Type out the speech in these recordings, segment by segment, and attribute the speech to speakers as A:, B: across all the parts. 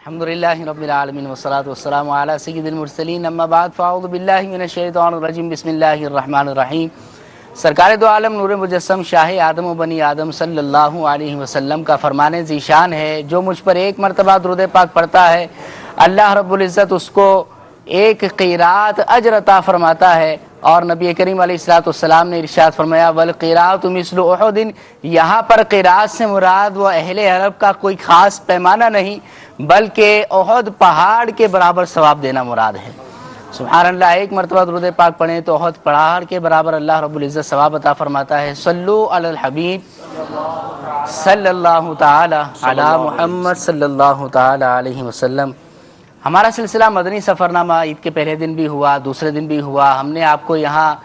A: الحمدللہ رب العالمین والصلاۃ والسلام علی سید المرسلین اما بعد فاعوذ باللہ من الشیطان الرجیم بسم اللہ الرحمن الرحیم۔ سرکار دو عالم نور مجسم شاہ آدم و بنی آدم صلی اللہ علیہ وسلم کا فرمان ذیشان ہے، جو مجھ پر ایک مرتبہ درود پاک پڑھتا ہے اللہ رب العزت اس کو ایک قیرات اجر عطا فرماتا ہے۔ اور نبی کریم علیہ السلام نے ارشاد فرمایا والقیرات مثل احد، یہاں پر قیرات سے مراد وہ اہل عرب کا کوئی خاص پیمانہ نہیں بلکہ احد پہاڑ کے برابر ثواب دینا مراد ہے۔ سبحان اللہ، ایک مرتبہ درود پاک پڑھیں تو احد پہاڑ کے برابر اللہ رب العزت ثواب عطا فرماتا ہے۔ صلو علی الحبیب صلی اللہ تعالی علی محمد صلی اللہ تعالی علیہ وسلم۔ ہمارا سلسلہ مدنی سفرنامہ عید کے پہلے دن بھی ہوا، دوسرے دن بھی ہوا۔ ہم نے آپ کو یہاں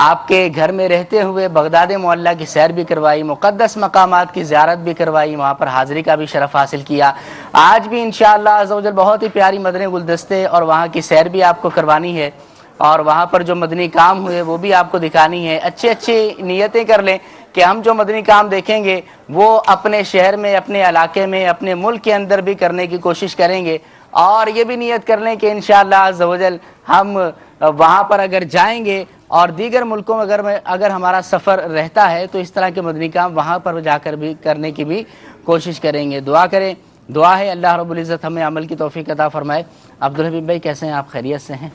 A: آپ کے گھر میں رہتے ہوئے بغداد معلیٰ کی سیر بھی کروائی، مقدس مقامات کی زیارت بھی کروائی، وہاں پر حاضری کا بھی شرف حاصل کیا۔ آج بھی انشاءاللہ عز و جل بہت ہی پیاری مدنی گلدستے اور وہاں کی سیر بھی آپ کو کروانی ہے، اور وہاں پر جو مدنی کام ہوئے وہ بھی آپ کو دکھانی ہے۔ اچھی نیتیں کر لیں کہ ہم جو مدنی کام دیکھیں گے وہ اپنے شہر میں، اپنے علاقے میں، اپنے ملک کے اندر بھی کرنے کی کوشش کریں گے، اور یہ بھی نیت کر لیں کہ انشاءاللہ عز و جل ہم وہاں پر اگر جائیں گے اور دیگر ملکوں میں اگر ہمارا سفر رہتا ہے تو اس طرح کے مدنی کام وہاں پر جا کر بھی کرنے کی بھی کوشش کریں گے۔ دعا کریں، دعا ہے اللہ رب العزت ہمیں عمل کی توفیق عطا فرمائے۔ عبدالحبیب بھائی کیسے ہیں آپ؟ خیریت سے ہیں؟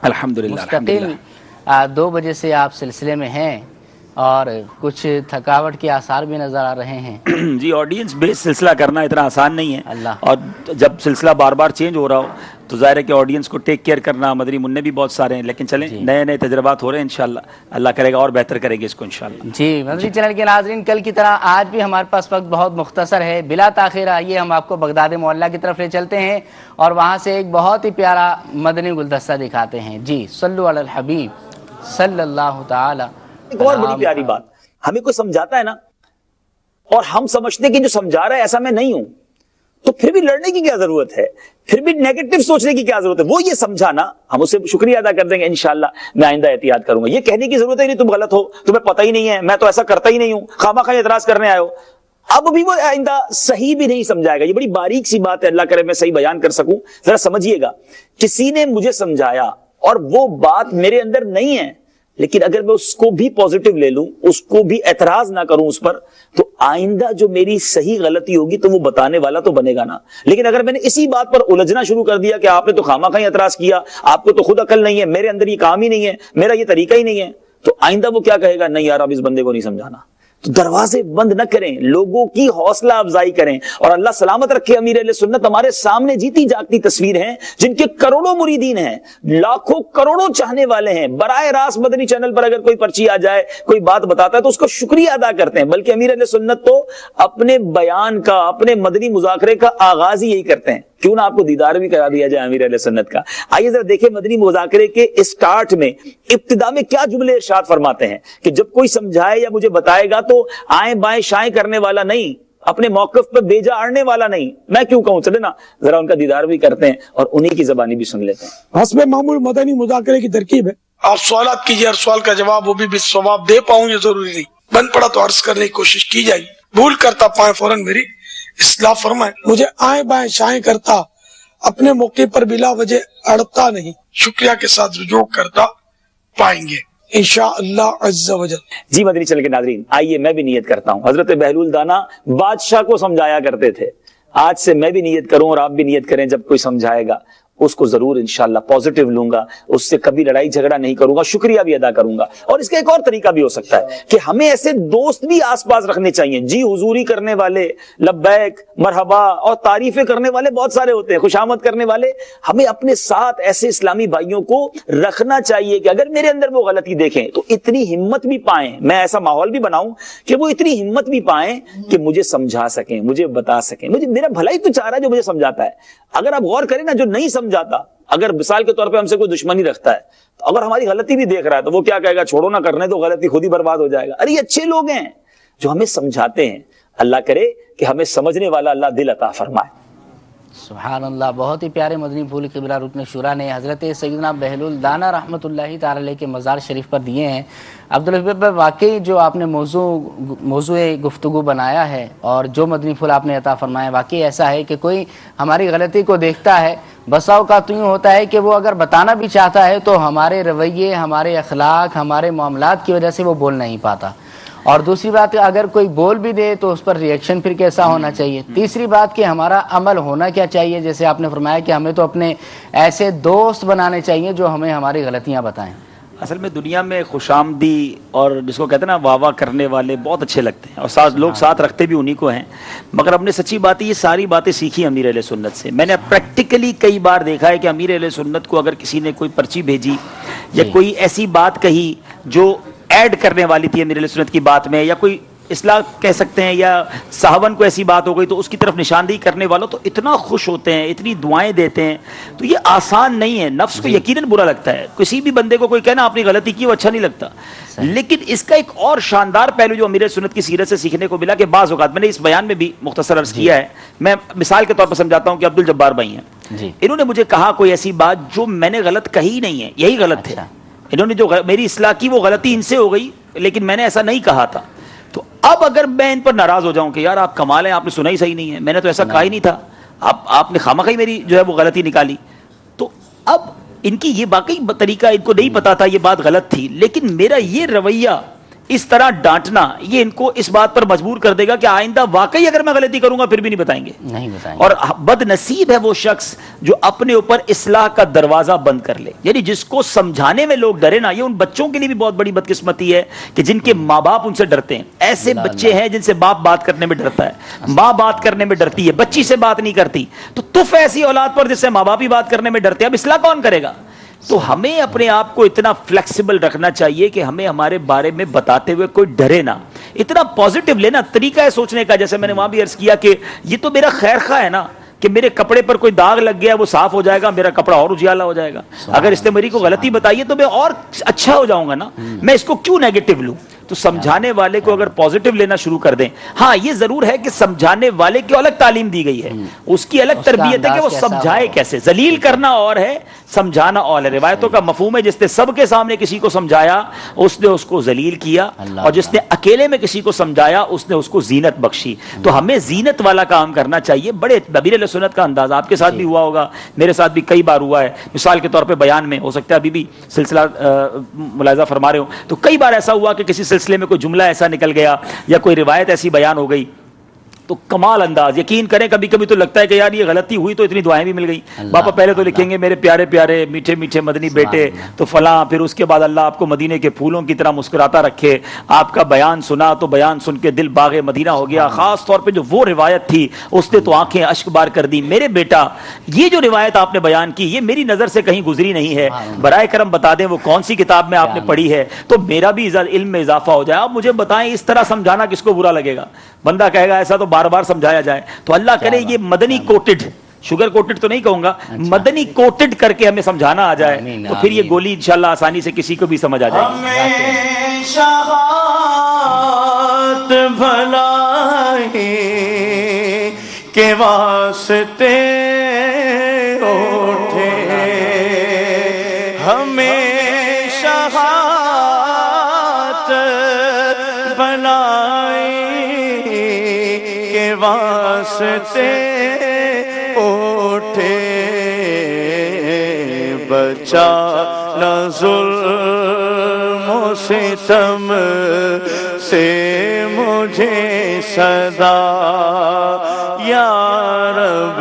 B: الحمدللہ
A: مستقل 2 بجے سے آپ سلسلے میں ہیں اور کچھ تھکاوٹ کے آثار بھی نظر آ رہے ہیں۔
B: جی، آڈینس بیس سلسلہ کرنا اتنا آسان نہیں ہے،
A: اللہ،
B: اور جب سلسلہ بار بار چینج ہو رہا ہو تو ظاہر ہے کہ آڈینس کو ٹیک کیئر کرنا، مدنی منع بھی بہت سارے ہیں، لیکن چلیں نئے تجربات ہو رہے ہیں، انشاءاللہ اللہ کرے گا اور بہتر کرے گے اس کو انشاءاللہ۔
A: جی مدنی چینل کے ناظرین، کل کی طرح آج بھی ہمارے پاس وقت بہت مختصر ہے، بلا تاخیر آئیے ہم آپ کو بغداد معلیٰ کی طرف لے چلتے ہیں اور وہاں سے ایک بہت ہی پیارا مدنی گلدستہ دکھاتے ہیں۔ جی صلو علی الحبیب صلی اللہ تعالی۔
C: ایک اور بڑی پیاری بات، ہمیں کوئی سمجھاتا ہے نا اور ہم سمجھتے کہ جو سمجھا رہا ہے ایسا میں نہیں ہوں، تو پھر بھی لڑنے کی کیا ضرورت ہے، پھر بھی نیگیٹو سوچنے کی کیا ضرورت ہے؟ وہ یہ سمجھانا، ہم اسے شکریہ ادا کر دیں گے انشاءاللہ میں آئندہ احتیاط کروں گا۔ یہ کہنے کی ضرورت ہے نہیں تم غلط ہو، تمہیں پتہ ہی نہیں ہے، میں تو ایسا کرتا ہی نہیں ہوں، خواہ مخواہ اعتراض کرنے آئے ہو۔ اب بھی وہ آئندہ صحیح بھی نہیں سمجھائے گا۔ یہ بڑی باریک سی بات ہے، اللہ کرے میں صحیح بیان کر سکوں۔ ذرا سمجھیے گا، کسی نے مجھے سمجھایا اور وہ بات میرے اندر نہیں ہے، لیکن اگر میں اس کو بھی پوزیٹو لے لوں، اس کو بھی اعتراض نہ کروں اس پر، تو آئندہ جو میری صحیح غلطی ہوگی تو وہ بتانے والا تو بنے گا نا۔ لیکن اگر میں نے اسی بات پر الجھنا شروع کر دیا کہ آپ نے تو خواہ خواہ اعتراض کیا، آپ کو تو خود عقل نہیں ہے، میرے اندر یہ کام ہی نہیں ہے، میرا یہ طریقہ ہی نہیں ہے، تو آئندہ وہ کیا کہے گا؟ نہیں یار اب اس بندے کو نہیں سمجھانا۔ تو دروازے بند نہ کریں، لوگوں کی حوصلہ افزائی کریں، اور اللہ سلامت رکھے امیر اہل سنت ہمارے سامنے جیتی جاگتی تصویر ہیں، جن کے کروڑوں مریدین ہیں، لاکھوں کروڑوں چاہنے والے ہیں۔ براہ راست مدنی چینل پر اگر کوئی پرچی آ جائے، کوئی بات بتاتا ہے تو اس کو شکریہ ادا کرتے ہیں، بلکہ امیر اہل سنت تو اپنے بیان کا، اپنے مدنی مذاکرے کا آغاز ہی یہی کرتے ہیں۔ کیوں نہ آپ کو دیدار بھی کرا دیا جائے امیر اہل سنت کا۔ آئیے ذرا دیکھیں مدنی مذاکرے کے اسٹارٹ میں، ابتدا میں کیا جملے ارشاد فرماتے ہیں کہ جب کوئی سمجھائے یا مجھے بتائے گا تو آئیں بائیں شائیں کرنے والا نہیں، اپنے موقف پہ بیجا اڑنے والا نہیں۔ میں کیوں کہوں، چلے نا ذرا ان کا دیدار بھی کرتے ہیں اور انہی کی زبانی بھی سن لیتے ہیں۔
D: حسب معمول مدنی مذاکرے کی ترکیب ہے، آپ سوالات کیجیے، ہر سوال کا جواب وہ بھی بالصواب دے پاؤں یہ ضروری نہیں، بن پڑا تو عرض کرنے کی کوشش کی جائے، بھول کرتا پائیں فوراً میری اصلاح فرمائیں۔ مجھے آئیں بائیں شائیں کرتا، اپنے موقع پر بلا وجہ اڑتا نہیں، شکریہ کے ساتھ رجوع کرتا پائیں گے انشاءاللہ عز و جل۔
C: جی مدنی چینل کے ناظرین، آئیے میں بھی نیت کرتا ہوں۔ حضرت بہلول دانا بادشاہ کو سمجھایا کرتے تھے، آج سے میں بھی نیت کروں اور آپ بھی نیت کریں، جب کوئی سمجھائے گا اس کو ضرور انشاءاللہ پوزیٹیو لوں گا، اس سے کبھی لڑائی جھگڑا نہیں کروں گا، شکریہ بھی ادا کروں گا۔ اور اس کا ایک اور طریقہ بھی ہو سکتا ہے کہ ہمیں ایسے دوست بھی آس پاس رکھنے چاہیے، جی حضوری کرنے والے، لبیک مرحبا اور تعریفیں کرنے والے بہت سارے ہوتے ہیں، خوشامد کرنے والے۔ ہمیں اپنے ساتھ ایسے اسلامی بھائیوں کو رکھنا چاہیے کہ اگر میرے اندر وہ غلطی دیکھیں تو اتنی ہمت بھی پائیں، میں ایسا ماحول بھی بناؤں کہ وہ اتنی ہمت بھی پائیں کہ مجھے سمجھا سکیں، مجھے بتا سکیں، مجھے میرا بھلا ہی تو چاہ رہا ہے جو مجھے سمجھاتا ہے۔ اگر آپ غور کریں نا، جو نہیں سمجھاتا، اگر مثال کے طور پہ ہم سے کوئی دشمنی رکھتا ہے تو اگر ہماری غلطی بھی دیکھ رہا ہے تو وہ کیا کہے گا؟ چھوڑو نہ کرنے دو، غلطی خود ہی برباد ہو جائے گا۔ ارے یہ اچھے لوگ ہیں جو ہمیں سمجھاتے ہیں، اللہ کرے کہ ہمیں سمجھنے والا اللہ دل عطا فرمائے۔
A: سبحان اللہ، بہت ہی پیارے مدنی پھول قبلہ رکن شورا نے حضرت سیدنا بہلول دانا رحمۃ اللہ تعالی علیہ کے مزار شریف پر دیے ہیں۔ عبدالحبیب بھائی، واقعی جو آپ نے موضوع گفتگو بنایا ہے اور جو مدنی پھول آپ نے عطا فرمایا، واقعی ایسا ہے کہ کوئی ہماری غلطی کو دیکھتا ہے، بسا اوقات یوں ہوتا ہے کہ وہ اگر بتانا بھی چاہتا ہے تو ہمارے رویے، ہمارے اخلاق، ہمارے معاملات کی وجہ سے وہ بول نہیں پاتا، اور دوسری بات اگر کوئی بول بھی دے تو اس پر ریئیکشن پھر کیسا ہونا چاہیے، تیسری بات کہ ہمارا عمل ہونا کیا چاہیے، جیسے آپ نے فرمایا کہ ہمیں تو اپنے ایسے دوست بنانے چاہیے جو ہمیں ہماری غلطیاں بتائیں۔
B: اصل میں دنیا میں خوش آمدی اور جس کو کہتے ہیں نا واہ واہ کرنے والے بہت اچھے لگتے ہیں، اور لوگ ساتھ رکھتے بھی انہی کو ہیں، مگر ہم نے سچی بات یہ ساری باتیں سیکھی امیر اہل سنت سے۔ میں نے پریکٹیکلی کئی بار دیکھا ہے کہ امیر اہل سنت کو اگر کسی نے کوئی پرچی بھیجی یا کوئی ایسی بات کہی جو ایڈ کرنے والی تھی امیر اہل سنت کی بات میں، یا کوئی اصلاح کہہ سکتے ہیں، یا صحابن کو ایسی بات ہو گئی تو اس کی طرف نشاندہی کرنے والوں تو اتنا خوش ہوتے ہیں، اتنی دعائیں دیتے ہیں، تو یہ آسان نہیں ہے۔ نفس کو یقیناً برا لگتا ہے، کسی بھی بندے کو کوئی کہنا اپنی غلطی کی وہ اچھا نہیں لگتا، لیکن اس کا ایک اور شاندار پہلو جو امیر سنت کی سیرت سے سیکھنے کو ملا کہ بعض اوقات میں نے اس بیان میں بھی مختصر عرض کیا ہے، میں مثال کے طور پر سمجھاتا ہوں کہ عبد الجبار بھائی ہیں، انہوں نے مجھے کہا کوئی ایسی بات جو میں نے غلط کہی نہیں ہے، یہی غلط تھے، انہوں نے جو میری اصلاح کی وہ غلطی ان سے ہو گئی، لیکن میں نے ایسا نہیں کہا تھا۔ تو اب اگر میں ان پر ناراض ہو جاؤں کہ یار آپ کمال ہیں، آپ نے سنا ہی صحیح نہیں ہے، میں نے تو ایسا کہا ہی نہیں تھا، آپ نے خامخواہ ہی میری جو ہے وہ غلطی نکالی، تو اب ان کی یہ واقعی طریقہ ان کو نہیں پتا تھا، یہ بات غلط تھی، لیکن میرا یہ رویہ اس طرح ڈانٹنا یہ ان کو اس بات پر مجبور کر دے گا کہ آئندہ واقعی اگر میں غلطی کروں گا پھر بھی نہیں بتائیں گے۔ اور بد نصیب ہے وہ شخص جو اپنے اوپر اصلاح کا دروازہ بند کر لے، یعنی جس کو سمجھانے میں لوگ ڈرے نا۔ یہ ان بچوں کے لیے بھی بہت بڑی بدقسمتی ہے کہ جن کے ماں باپ ان سے ڈرتے ہیں۔ ایسے بچے ہیں جن سے باپ بات کرنے میں ڈرتا ہے، ماں بات کرنے میں ڈرتی ہے، بچی سے بات نہیں کرتی، تو تف ایسی اولاد پر جس سے ماں باپ ہی بات کرنے میں ڈرتے ہیں، اب اصلاح کون کرے گا؟ تو ہمیں اپنے آپ کو اتنا فلیکسیبل رکھنا چاہیے کہ ہمیں ہمارے بارے میں بتاتے ہوئے کوئی ڈرے نہ، اتنا پازیٹیو لینا طریقہ ہے سوچنے کا۔ جیسے میں نے وہاں بھی عرض کیا کہ یہ تو میرا خیر خواہ ہے نا، کہ میرے کپڑے پر کوئی داغ لگ گیا وہ صاف ہو جائے گا، میرا کپڑا اور اجالا ہو جائے گا۔ اگر اس نے میری کو غلطی بتائی ہے تو میں اور اچھا ہو جاؤں گا نا، میں اس کو کیوں نیگیٹو لوں؟ تو سمجھانے والے کو اگر پازیٹیو لینا شروع کر دیں، ہاں یہ ضرور ہے کہ سمجھانے والے کی الگ تعلیم دی گئی ہے، اس کی الگ تربیت ہے کہ وہ سمجھائے کیسے۔ ذلیل کرنا اور ہے، سمجھانا اور ہے۔ روایتوں کا مفہوم ہے جس نے سب کے سامنے کسی کو سمجھایا اس نے اس کو ذلیل کیا، اور جس نے اکیلے میں کسی کو سمجھایا اس نے اس کو زینت بخشی۔ تو ہمیں زینت والا کام کرنا چاہیے۔ بڑے امیر اہل سنت کا انداز آپ کے ساتھ بھی ہوا ہوگا، میرے ساتھ بھی کئی بار ہوا ہے۔ مثال کے طور پہ بیان میں ہو سکتا ہے ابھی بھی سلسلہ ملاحظہ فرما رہے ہوں، تو کئی بار ایسا ہوا کہ کسی سلسلے میں کوئی جملہ ایسا نکل گیا یا کوئی روایت ایسی بیان ہو گئی تو کمال انداز، یقین کریں کبھی کبھی تو لگتا ہے کہ یار یہ غلطی ہوئی تو اتنی دعائیں بھی مل گئی۔ باپا پہلے تو لکھیں گے میرے پیارے پیارے میٹھے میٹھے مدنی بیٹے تو فلاں، پھر اس کے بعد اللہ آپ کو مدینے کے پھولوں کی طرح مسکراتا رکھے، آپ کا بیان سنا تو بیان سن کے دل باغ مدینہ ہو گیا۔ خاص طور پہ جو وہ روایت تھی اس نے تو آنکھیں اشک بار کر دی۔ میرے بیٹا یہ جو روایت آپ نے بیان کی یہ میری نظر سے کہیں گزری نہیں ہے، برائے کرم بتا دیں وہ کون سی کتاب میں آپ نے پڑھی ہے تو میرا بھی علم میں اضافہ ہو جائے۔ آپ مجھے بتائیں اس طرح سمجھانا کس کو برا لگے گا؟ بندہ کہے گا ایسا تو بار بار سمجھایا جائے۔ تو اللہ کرے یہ مدنی کوٹڈ، شوگر کوٹڈ تو نہیں کہوں گا، مدنی کوٹڈ کر کے ہمیں سمجھانا آ جائے تو پھر یہ گولی انشاءاللہ آسانی سے کسی کو بھی سمجھ آ جائے گی۔
E: شہادت بھلائی کے واسطے اٹھے ہمیں شہادت بھلائی کے واسطے اٹھے بچا نہ ظلم و ستم سے مجھے صدا یا رب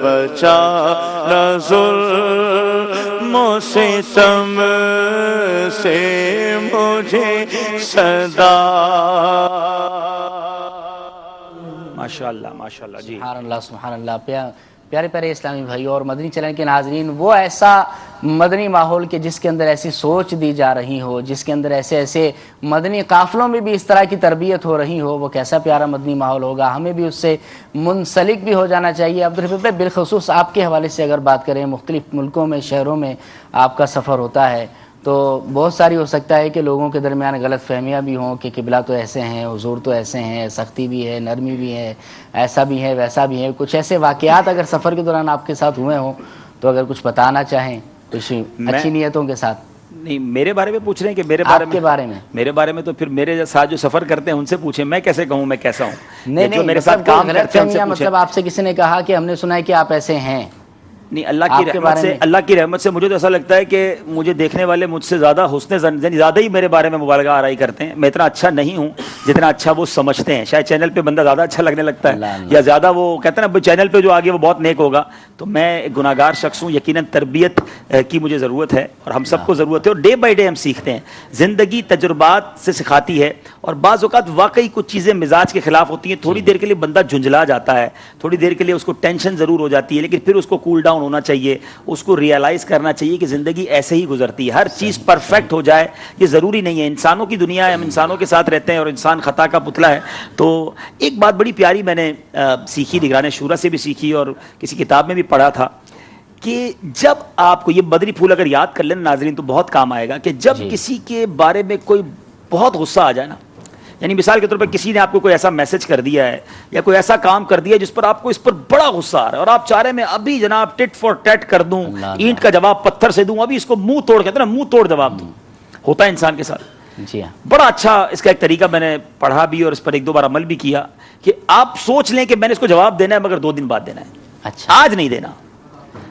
E: بچا نہ ظلم و ستم سے مجھے صدا۔
B: ماشاءاللہ ماشاءاللہ جی
A: سبحان اللہ سبحان اللہ۔ پیارے پیارے اسلامی بھائیوں اور مدنی چینل کے ناظرین، وہ ایسا مدنی ماحول کہ جس کے اندر ایسی سوچ دی جا رہی ہو، جس کے اندر ایسے مدنی قافلوں میں بھی اس طرح کی تربیت ہو رہی ہو، وہ کیسا پیارا مدنی ماحول ہوگا۔ ہمیں بھی اس سے منسلک بھی ہو جانا چاہیے۔ عبدالحبیب بالخصوص آپ کے حوالے سے اگر بات کریں، مختلف ملکوں میں شہروں میں آپ کا سفر ہوتا ہے تو بہت ساری ہو سکتا ہے کہ لوگوں کے درمیان غلط فہمیاں بھی ہوں کہ قبلہ تو ایسے ہیں، حضور تو ایسے ہیں، سختی بھی ہے، نرمی بھی ہے، ایسا بھی ہے، ویسا بھی ہے. کچھ ایسے واقعات اگر سفر کے دوران آپ کے ساتھ ہوئے ہوں تو اگر کچھ بتانا چاہیں کچھ اچھی نیتوں کے ساتھ.
B: نہیں، میرے بارے میں پوچھ رہے ہیں کہ میرے بارے میں تو پھر میرے ساتھ جو سفر کرتے ہیں ان سے پوچھیں. میں کیسے کہوں میں کیسا ہوں؟
A: نہیں
B: جو میرے
A: مطلب
B: ساتھ کام کرتے ہیں ان سے پوچھیں.
A: مطلب آپ سے کسی نے کہا کہ ہم نے سنا ہے کہ آپ ایسے ہیں.
B: نہیں، اللہ کی رحمت سے مجھے تو ایسا لگتا ہے کہ مجھے دیکھنے والے مجھ سے زیادہ حسن زیادہ ہی میرے بارے میں مبالغہ آرائی کرتے ہیں. میں اتنا اچھا نہیں ہوں جتنا اچھا وہ سمجھتے ہیں. شاید چینل پہ بندہ زیادہ اچھا لگنے لگتا ہے یا زیادہ وہ کہتے ہیں نا چینل پہ جو آگے وہ بہت نیک ہوگا. تو میں ایک گناہگار شخص ہوں. یقیناً تربیت کی مجھے ضرورت ہے اور ہم سب کو ضرورت ہے. اور ڈے بائی ڈے ہم سیکھتے ہیں. زندگی تجربات سے سکھاتی ہے اور بعض اوقات واقعی کچھ چیزیں مزاج کے خلاف ہوتی ہیں. تھوڑی دیر کے لیے بندہ جھنجھلا جاتا ہے, تھوڑی دیر کے لیے اس کو ٹینشن ضرور ہو جاتی ہے, لیکن پھر اس کو کول ڈاؤن ہونا چاہیے, اس کو ریئلائز کرنا چاہیے کہ زندگی ایسے ہی گزرتی ہے. ہر چیز پرفیکٹ ہو جائے یہ ضروری نہیں ہے. انسانوں کی دنیا ہے, ہم انسانوں کے ساتھ رہتے ہیں اور انسان خطا کا پتلا ہے. تو ایک بات بڑی پیاری میں نے سیکھی, نگران شورا سے بھی سیکھی اور کسی کتاب میں بھی پڑھا تھا کہ جب آپ کو یہ بدری پھول اگر یاد کر لیں ناظرین تو بہت کام آئے گا, کہ جب کسی کے بارے میں کوئی بہت غصہ آ جائے نا, یعنی مثال کے طور پر کسی نے آپ کو کوئی ایسا میسج کر دیا ہے یا کوئی ایسا کام کر دیا جس پر آپ کو اس پر بڑا غصہ آ رہا ہے اور آپ چاہ رہے ہیں میں ابھی جناب ٹٹ فور ٹیٹ کر دوں, اینٹ کا جواب پتھر سے دوں, ابھی اس کو منہ توڑ کہتے ہیں نا منہ توڑ جواب دوں. ہوتا ہے انسان کے ساتھ.
A: جی ہاں,
B: بڑا اچھا اس کا ایک طریقہ میں نے پڑھا بھی اور اس پر ایک دو بار عمل بھی کیا کہ آپ سوچ لیں کہ میں نے اس کو جواب دینا ہے مگر 2 دن بعد دینا ہے.
A: اچھا,
B: آج نہیں دینا,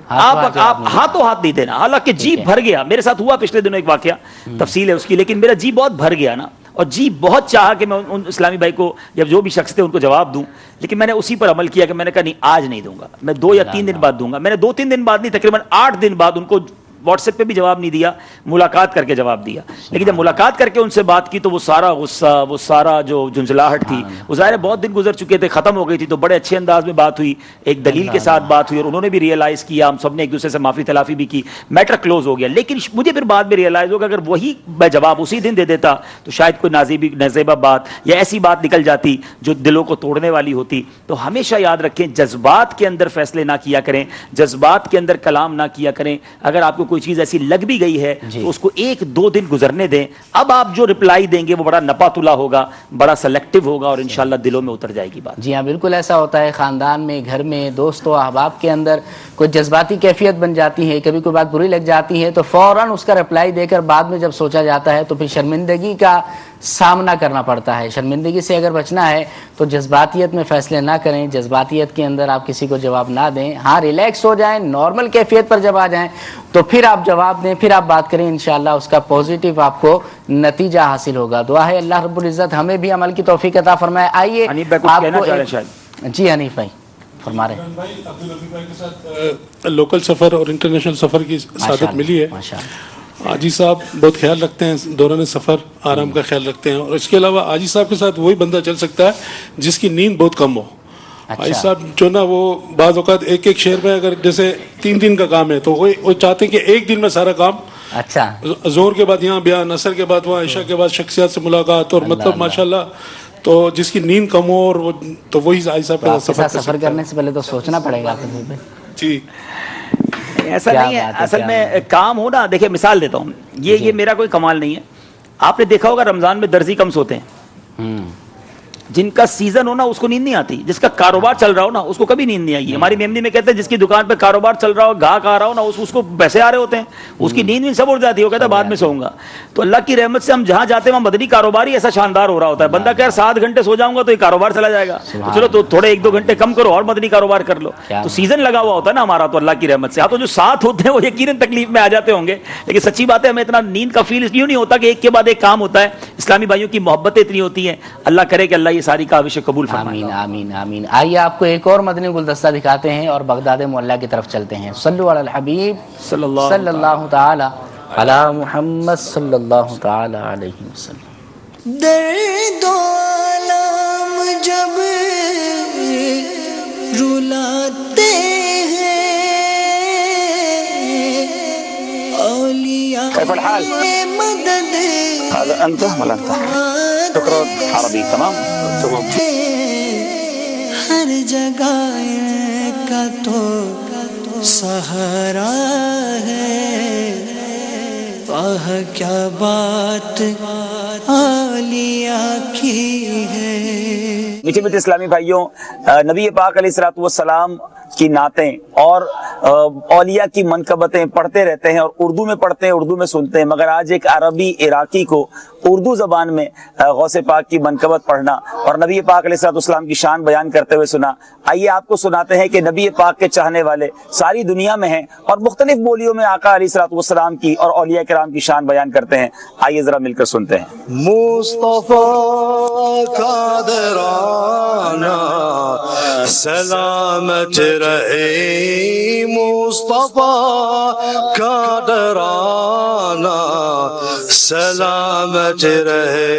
B: آپ ہاتھوں ہاتھ نہیں دینا. حالانکہ جی بھر گیا, میرے ساتھ ہوا پچھلے دنوں ایک واقعہ, تفصیل ہے اس کی, لیکن میرا جی بہت بھر گیا نا, اور جی بہت چاہا کہ میں ان اسلامی بھائی کو یا جو بھی شخص تھے ان کو جواب دوں, لیکن میں نے اسی پر عمل کیا کہ میں نے کہا نہیں آج نہیں دوں گا, میں 2 یا 3 دن بعد دوں گا. میں نے 2-3 دن بعد نہیں تقریباً 8 دن بعد ان کو واٹس ایپ پہ بھی جواب نہیں دیا, ملاقات کر کے جواب دیا. لیکن جب ملاقات کر کے ان سے بات کی تو وہ سارا غصہ, وہ سارا جو جھنجھلاہٹ تھی, وہ ظاہر بہت دن گزر چکے تھے, ختم ہو گئی تھی, تو بڑے اچھے انداز میں بات ہوئی, ایک دلیل کے ساتھ بات ہوئی اور انہوں نے بھی ریئلائز کیا, ہم سب نے ایک دوسرے سے معافی تلافی بھی کی, میٹر کلوز ہو گیا. لیکن مجھے پھر بعد میں ریئلائز ہوگا اگر وہی میں جواب اسی دن دے دیتا تو شاید کوئی نازیبہ بات یا ایسی بات نکل جاتی جو دلوں کو توڑنے والی ہوتی. تو ہمیشہ یاد رکھیں جذبات کے اندر فیصلے نہ کیا کریں, جذبات کے اندر کلام نہ کیا کریں. اگر آپ کو کوئی چیز ایسی لگ بھی گئی ہے تو اس کو 1-2 دن گزرنے دیں. اب آپ جو رپلائی دیں گے وہ بڑا نپا تلا ہوگا, بڑا سلیکٹو ہوگا اور انشاءاللہ دلوں میں اتر جائے گی بات.
A: جی ہاں بالکل ایسا ہوتا ہے. خاندان میں, گھر میں, دوست و احباب کے اندر کوئی جذباتی کیفیت بن جاتی ہے, کبھی کوئی بات بری لگ جاتی ہے تو فوراً اس کا رپلائی دے کر بعد میں جب سوچا جاتا ہے تو پھر شرمندگی کا سامنا کرنا پڑتا ہے. شرمندگی سے اگر بچنا ہے تو جذباتیت میں فیصلے نہ کریں, جذباتیت کے اندر آپ کسی کو جواب نہ دیں. ہاں ریلیکس ہو جائیں, نارمل کیفیت پر جب آ جائیں تو پھر آپ جواب دیں, پھر آپ بات کریں, انشاءاللہ اس کا پوزیٹیو آپ کو نتیجہ حاصل ہوگا. دعا ہے اللہ رب العزت ہمیں بھی عمل کی توفیق عطا فرمائے. آئیے آپ کو جی حنیف بھائی فرما رہے ہیں.
F: عبدالرفیق بھائی کے ساتھ لوکل سفر اور انٹرنیشنل سفر کی سعادت ملی ہے. حاجی صاحب بہت خیال رکھتے ہیں دوران سفر, آرام کا خیال رکھتے ہیں, اور اس کے علاوہ حاجی صاحب کے ساتھ وہی بندہ چل سکتا ہے جس کی نیند بہت کم ہو. حاجی صاحب جو نا وہ بعض اوقات ایک شہر میں اگر جیسے 3 دن کا کام ہے تو وہ چاہتے ہیں کہ 1 دن میں سارا کام,
A: اچھا
F: زور کے بعد یہاں بیان, عصر کے بعد وہاں, عشاء کے بعد شخصیات سے ملاقات, اور مطلب ماشاءاللہ تو جس کی نیند کم ہو اور وہ تو وہی حاجی صاحب کا
A: سفر کرنے سے پہلے تو سوچنا پڑے گا.
F: جی
B: ایسا نہیں ہے, اصل میں کام ہو نا. دیکھیں مثال دیتا ہوں, یہ میرا کوئی کمال نہیں ہے. آپ نے دیکھا ہوگا رمضان میں درزی کم سوتے ہیں. جن کا سیزن ہو نا اس کو نیند نہیں آتی, جس کا کاروبار چل رہا ہو نا اس کو کبھی نیند نہیں آئی. ہماری میمنی میں کہتے ہیں جس کی دکان پہ کاروبار چل رہا ہو, گاہک آ رہا ہو نا, اس کو پیسے آ رہے ہوتے ہیں, اس کی نیند بھی سب اڑ جاتی ہے, وہ کہتا ہے بعد میں سوؤں گا. تو اللہ کی رحمت سے ہم جہاں جاتے ہیں وہاں مدنی کاروبار ہی ایسا شاندار ہو رہا ہوتا ہے. بندہ کہ 7 گھنٹے سو جاؤں گا تو یہ کاروبار چلا جائے گا, تو چلو تو تھوڑے 1-2 گھنٹے کم کرو اور مدنی کاروبار کر لو. تو سیزن لگا ہوا ہوتا ہے نا ہمارا, تو اللہ کی رحمت سے. ہاں تو جو ساتھ ہوتے ہیں وہ یقیناً تکلیف میں آ جاتے ہوں گے, لیکن سچی بات ہے ہمیں اتنا نیند کا فیل یوں نہیں ہوتا کہ ایک کے بعد ایک کام ہوتا ہے. اسلامی بھائیوں کی محبتیں اتنی ہوتی ہیں, اللہ کرے کہ اللہ یہ ساری کاوشیں قبول فرمائے.
A: آمین آمین آمین. آئیے آپ کو ایک اور مدنی گلدستہ دکھاتے ہیں اور بغداد معلیٰ کی طرف چلتے ہیں. صلو علی الحبیب صلی اللہ تعالی علی محمد صلی اللہ تعالی علیہ وسلم.
G: درد و علم جب رلاتے ہیں اولیاء مدد
C: انت عربی تمام
G: ہر جگہ کا تو سہارا ہے. کیا بات اولیاء کی ہے.
C: میٹھے میٹھے اسلامی بھائیوں، نبی پاک علیہ الصلوۃ والسلام کی نعتیں اور اولیاء کی منقبتیں پڑھتے رہتے ہیں، اور اردو میں پڑھتے ہیں، اردو میں سنتے ہیں، مگر آج ایک عربی عراقی کو اردو زبان میں غوث پاک کی منقبت پڑھنا اور نبی پاک علیہ الصلوۃ والسلام کی شان بیان کرتے ہوئے سنا. آئیے آپ کو سناتے ہیں کہ نبی پاک کے چاہنے والے ساری دنیا میں ہیں اور مختلف بولیوں میں آقا علیہ الصلوۃ والسلام کی اور اولیاء کرام کی شان بیان کرتے ہیں. آئیے ذرا مل کر سنتے ہیں.
E: مصطفیٰ کا درانہ سلامت رہے، مصطفیٰ کا درانہ سلامت رہے،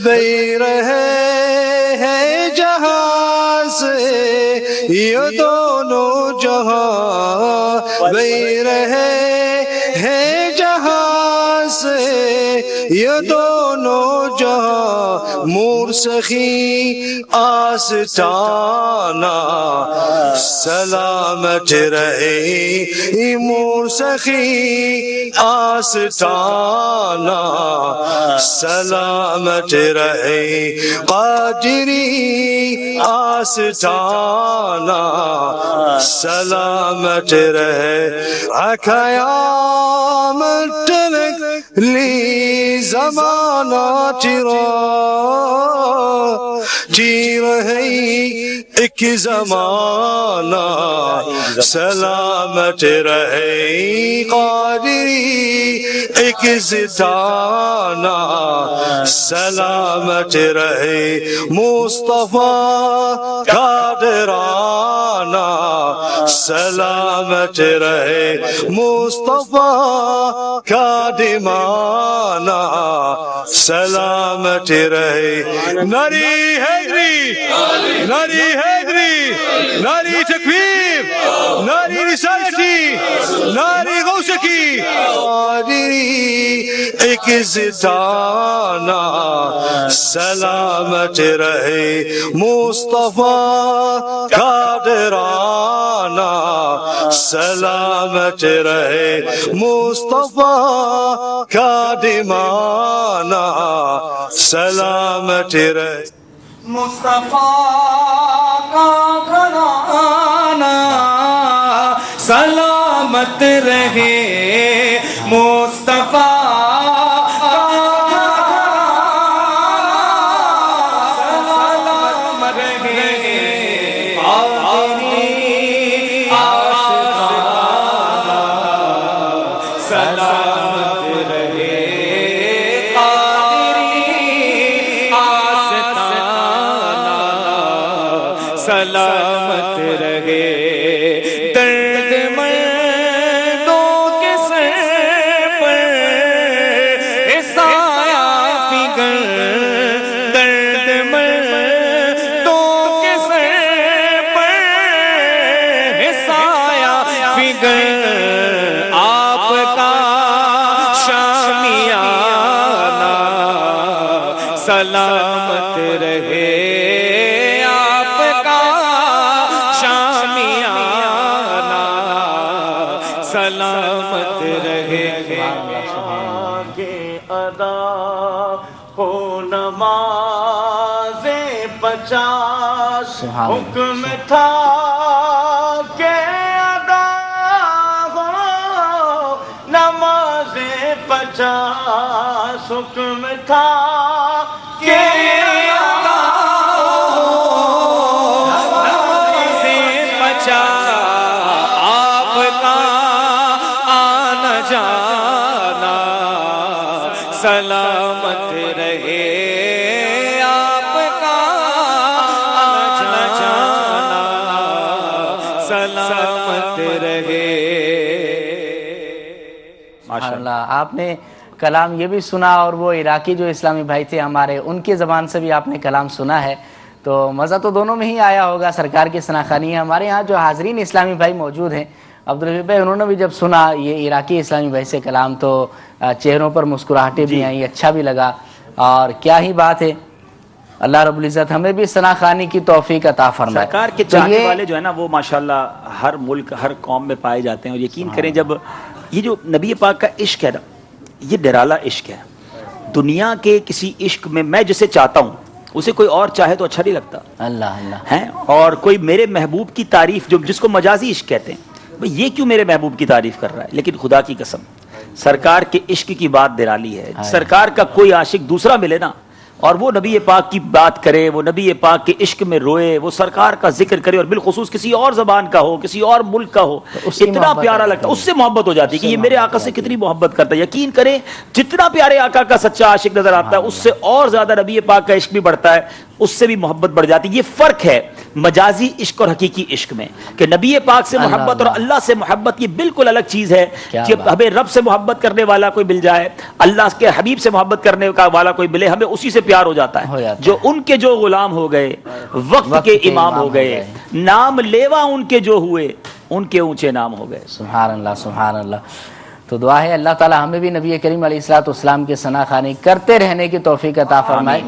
E: بے رہے ہیں جہاں سے یہ دونوں جہاں، بے رہے ہیں جہاں سے یہ دونوں جہاں، مرسخی آستانہ سلامت رہے، مرسخی آستانہ سلامت رہے، قادری آستانہ سلامت رہے، قیامت تلک لی زمانہ تیرا جی رہے ایک زمانہ سلامت رہے، قادری ایک زدانہ سلامت رہے، مصطفیٰ کا درانہ سلامت رہے، مصطفیٰ کا دمانہ سلامت رہے. ناری حیدری، ناری حیدری، ناری تکبیر، ناری رسالتی، ناری غوث کی، ایک زدانہ سلامت رہے، مصطفیٰ کا درانہ سلامت رہے، مصطفیٰ کا دمانہ سلامت رہے.
H: مصطفیٰ کا گھرانہ سلامت رہے، مصطفیٰ سلامت رہے، درد مردوں کے سر پر سایہ فکر، درد مردوں کے سر پر سایہ فکر، آپ کا شامیانہ سلامت رہے، سلامت رہے. آگے ادا ہو نمازیں 50، حکم تھا کہ ادا ہو نمازیں 50، حکم تھا کہ ادا ہو نمازیں 50، سلامت رہے، آپ کا آنا جانا سلامت رہے.
A: ماشاءاللہ، آپ نے کلام یہ بھی سنا، اور وہ عراقی جو اسلامی بھائی تھے ہمارے، ان کی زبان سے بھی آپ نے کلام سنا ہے، تو مزہ تو دونوں میں ہی آیا ہوگا. سرکار کی ثناخوانی ہے. ہمارے یہاں جو حاضرین اسلامی بھائی موجود ہیں، عبدالرحیم بھائی، انہوں نے بھی جب سنا یہ عراقی اسلامی بھائی سے کلام تو چہروں پر مسکراہٹیں بھی آئیں، اچھا بھی لگا. اور کیا ہی بات ہے، اللہ رب العزت ہمیں بھی ثناخوانی کی توفیق عطا فرمائے.
B: سرکار کے چاہنے والے جو ہے نا، وہ ماشاءاللہ ہر ملک ہر قوم میں پائے جاتے ہیں. اور یقین کریں، جب یہ جو نبی پاک کا عشق ہے نا، یہ ڈرالا عشق ہے. دنیا کے کسی عشق میں جسے چاہتا ہوں اسے کوئی اور چاہے تو اچھا نہیں لگتا.
A: اللہ اللہ
B: ہیں. اور کوئی میرے محبوب کی تعریف جس کو مجازی عشق کہتے ہیں، بھئی یہ کیوں میرے محبوب کی تعریف کر رہا ہے؟ لیکن خدا کی قسم سرکار کے عشق کی بات نرالی ہے. سرکار کا کوئی عاشق دوسرا ملے نا اور وہ نبی پاک کی بات کرے، وہ نبی پاک کے عشق میں روئے، وہ سرکار کا ذکر کرے، اور بالخصوص کسی اور زبان کا ہو، کسی اور ملک کا ہو، اتنا پیارا لگتا ہے، اس سے محبت ہو جاتی ہے کہ یہ میرے آقا سے کتنی محبت کرتا ہے. یقین کریں جتنا پیارے آقا کا سچا عاشق نظر آتا ہے اس سے اور زیادہ نبی پاک کا عشق بھی بڑھتا ہے، اس سے بھی محبت بڑھ جاتی ہے. یہ فرق ہے مجازی عشق اور حقیقی عشق میں کہ نبی پاک سے محبت اور اللہ سے محبت یہ بالکل الگ چیز ہے. کہ ہمیں رب سے محبت کرنے والا کوئی مل جائے، اللہ کے حبیب سے محبت کرنے والا کوئی ملے، ہمیں اسی سے پیار ہو جاتا ہے. جو ان کے جو غلام ہو گئے، وقت کے امام ہو گئے، نام لیوا ان کے جو ہوئے، ان کے اونچے نام ہو گئے.
A: سبحان اللہ سبحان اللہ. تو دعا ہے اللہ تعالی ہمیں بھی نبی کریم علیہ الصلوۃ والسلام کے ثنا خوانی کرتے رہنے کی توفیق عطا فرمائے.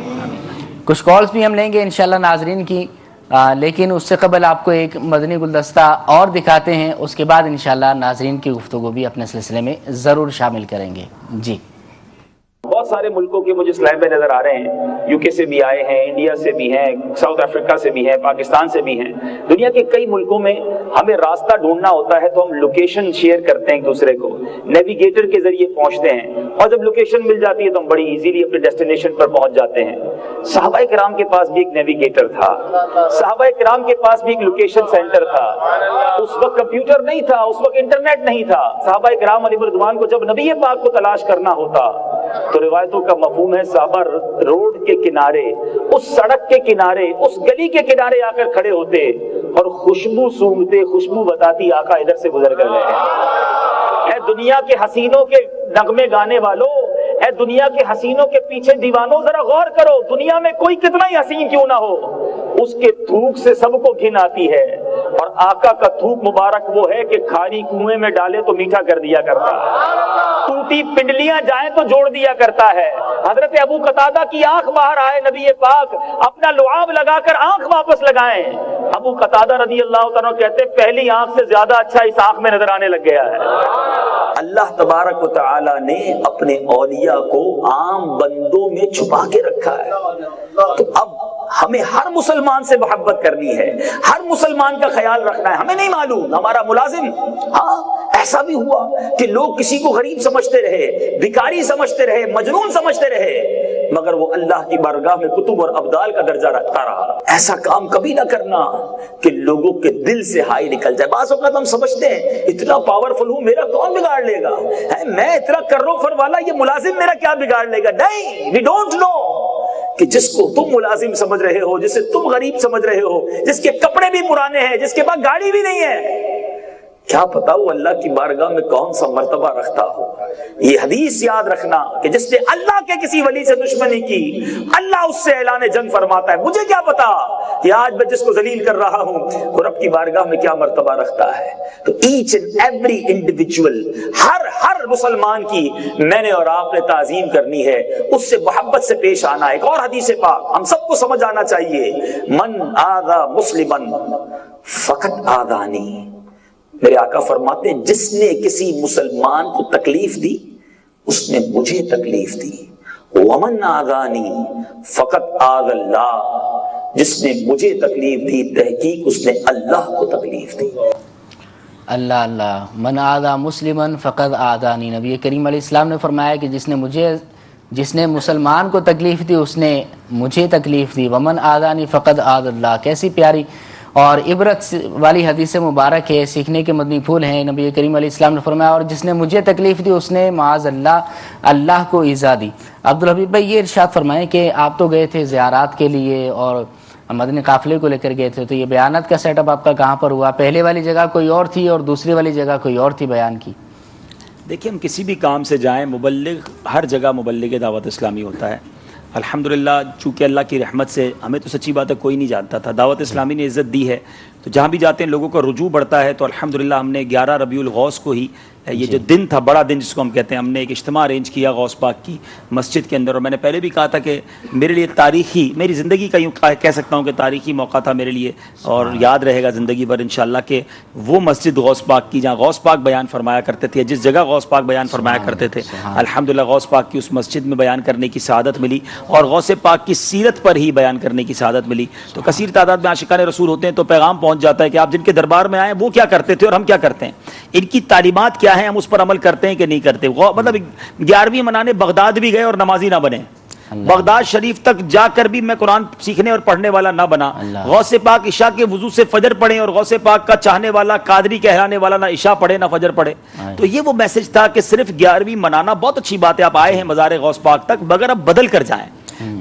A: کچھ کالز بھی ہم لیں گے انشاءاللہ ناظرین کی، لیکن اس سے قبل آپ کو ایک مدنی گلدستہ اور دکھاتے ہیں، اس کے بعد انشاءاللہ ناظرین کی گفتگو بھی اپنے سلسلے میں ضرور شامل کریں گے. جی
C: بہت سارے ملکوں کے مجھے سلائڈ میں نظر آ رہے ہیں، یو کے سے بھی آئے ہیں، انڈیا سے بھی ہیں، ساؤتھ افریقہ سے بھی ہیں، پاکستان سے بھی ہیں. دنیا کے کئی ملکوں میں ہمیں راستہ ڈھونڈنا ہوتا ہے تو ہم لوکیشن شیئر کرتے ہیں ایک دوسرے کو، نیویگیٹر کے ذریعے پہنچتے ہیں، اور جب لوکیشن مل جاتی ہے تو ہم بڑی ایزیلی اپنے ڈیسٹینیشن پر پہنچ جاتے ہیں. صحابہ کرام کے پاس بھی ایک نیویگیٹر تھا، صحابہ کرام کے پاس بھی ایک لوکیشن سینٹر تھا. اس وقت کمپیوٹر نہیں تھا، اس وقت انٹرنیٹ نہیں تھا. صحابہ کرام علیہ رضوان کو جب نبی پاک کو تلاش کرنا ہوتا تو روایتوں کا مفہوم ہے صحابہ روڈ کے کنارے، اس سڑک کے کنارے، اس گلی کے کنارے آ کر کھڑے ہوتے اور خوشبو سونگتے، خوشبو بتاتی آقا ادھر سے گزر کر گئے ہیں. اے دنیا کے حسینوں کے نغمے گانے والوں، اے دنیا کے حسینوں کے پیچھے دیوانوں، ذرا غور کرو، دنیا میں کوئی کتنا ہی حسین کیوں نہ ہو، اس کے تھوک سے سب کو گھن آتی ہے. اور آقا کا تھوک مبارک وہ ہے کہ کھاری کنویں میں ڈالے تو میٹھا کر دیا کرتا ہے، ٹوٹی پنڈلیاں جائیں تو جوڑ دیا کرتا ہے. حضرت ابو قتادہ کی آنکھ باہر آئے، نبی پاک اپنا لعاب لگا کر آنکھ واپس لگائیں. ابو قتادہ رضی اللہ تعالیٰ کہتے پہلی آنکھ سے زیادہ اچھا اس آنکھ میں نظر آنے لگ گیا ہے. اللہ تبارک و تعالی نے اپنے اولیاء کو عام بندوں میں چھپا کے رکھا ہے. تو اب ہمیں ہر مسلمان سے محبت کرنی ہے، ہر مسلمان کا خیال رکھنا ہے. ہمیں نہیں معلوم ہمارا ملازم، ہاں ایسا بھی ہوا کہ لوگ کسی کو غریب سمجھتے رہے، بھکاری سمجھتے رہے، مجنون سمجھتے رہے، مگر وہ اللہ کی بارگاہ میں کتب اور ابدال کا درجہ رکھتا رہا. ایسا کام کبھی نہ کرنا کہ لوگوں کے دل سے ہائی نکل جائے. بعض اوقات ہم سمجھتے ہیں اتنا پاورفل ہوں، میرا کون بگاڑ لے گا، میں اتنا کرو فر والا، یہ ملازم میرا کیا بگاڑ لے گا. نہیں، وی ڈونٹ نو کہ جس کو تم ملازم سمجھ رہے ہو، جسے تم غریب سمجھ رہے ہو، جس کے کپڑے بھی پرانے ہیں، جس کے پاس گاڑی بھی نہیں ہے، کیا پتا وہ اللہ کی بارگاہ میں کون سا مرتبہ رکھتا ہو. یہ حدیث یاد رکھنا کہ جس نے اللہ کے کسی ولی سے دشمنی کی، اللہ اس سے اعلان جنگ فرماتا ہے. مجھے کیا پتا کہ آج میں جس کو ذلیل کر رہا ہوں وہ رب کی بارگاہ میں کیا مرتبہ رکھتا ہے. تو ایچ اینڈ ایوری انڈیویجول، ہر مسلمان کی میں نے اور آپ نے تعظیم کرنی ہے، اس سے محبت سے پیش آنا ہے. ایک اور حدیث پاک ہم سب کو سمجھ آنا چاہیے، من آذا مسلمن فقط آذانی. میرے آقا فرماتے ہیں جس نے کسی مسلمان کو تکلیف دی اس نے مجھے تکلیف دی. ومن آذانی فقط آذ اللہ، جس نے مجھے تکلیف دی تحقیق اس نے اللہ کو تکلیف دی.
A: اللہ اللہ. من آذا مسلمن فقط آذانی. نبی کریم علیہ السلام نے فرمایا کہ جس نے مسلمان کو تکلیف دی اس نے مجھے تکلیف دی. ومن آذانی فقط آذ اللہ. کیسی پیاری اور عبرت والی حدیث مبارک ہے، سیکھنے کے مدنی پھول ہیں. نبی کریم علیہ السلام نے فرمایا اور جس نے مجھے تکلیف دی اس نے معاذ اللہ کو ایذا دی. عبدالحبیب بھائی یہ ارشاد فرمائیں کہ آپ تو گئے تھے زیارات کے لیے اور مدنی قافلے کو لے کر گئے تھے، تو یہ بیانات کا سیٹ اپ آپ کا کہاں پر ہوا؟ پہلے والی جگہ کوئی اور تھی اور دوسری والی جگہ کوئی اور تھی بیان کی؟
B: دیکھیں ہم کسی بھی کام سے جائیں، مبلغ ہر جگہ مبلغ دعوت اسلامی ہوتا ہے. الحمدللہ چونکہ اللہ کی رحمت سے ہمیں تو سچی بات ہے کوئی نہیں جانتا تھا، دعوت اسلامی نے عزت دی ہے، تو جہاں بھی جاتے ہیں لوگوں کا رجوع بڑھتا ہے. تو الحمدللہ ہم نے 11 ربیع الغوث کو ہی یہ جو دن تھا بڑا دن جس کو ہم کہتے ہیں, ہم نے ایک اجتماع ارینج کیا غوث پاک کی مسجد کے اندر, اور میں نے پہلے بھی کہا تھا کہ میرے لیے تاریخی, میری زندگی کا یوں کہہ سکتا ہوں کہ تاریخی موقع تھا میرے لیے, اور یاد رہے گا زندگی بھر انشاءاللہ کہ وہ مسجد غوث پاک کی جہاں غوث پاک بیان فرمایا کرتے تھے, جس جگہ غوث پاک بیان فرمایا کرتے تھے, الحمدللہ غوث پاک کی اس مسجد میں بیان کرنے کی سعادت ملی, اور غوث پاک کی سیرت پر ہی بیان کرنے کی سعادت ملی. تو کثیر تعداد میں عاشقان رسول ہوتے ہیں تو پیغام پہنچ جاتا ہے کہ آپ جن کے دربار میں آئے وہ کیا کرتے تھے اور ہم کیا کرتے ہیں, ان کی تعلیمات کیا ہیں, ہم اس پر عمل کرتے ہیں کہ نہیں کرتے. مطلب 11ویں منانے بغداد بھی گئے اور نمازی نہ بنے, بغداد شریف تک جا کر بھی میں قرآن سیکھنے اور پڑھنے والا نہ بنا, غوث پاک عشاء کے وضو سے فجر پڑھے اور غوث پاک کا چاہنے والا قادری کہلانے والا نہ عشاء پڑھے نہ فجر پڑھے. تو یہ وہ میسج تھا کہ صرف 11ویں منانا بہت اچھی بات ہے, آپ آئے ہیں مزار غوث پاک تک, مگر اب بدل کر جائیں.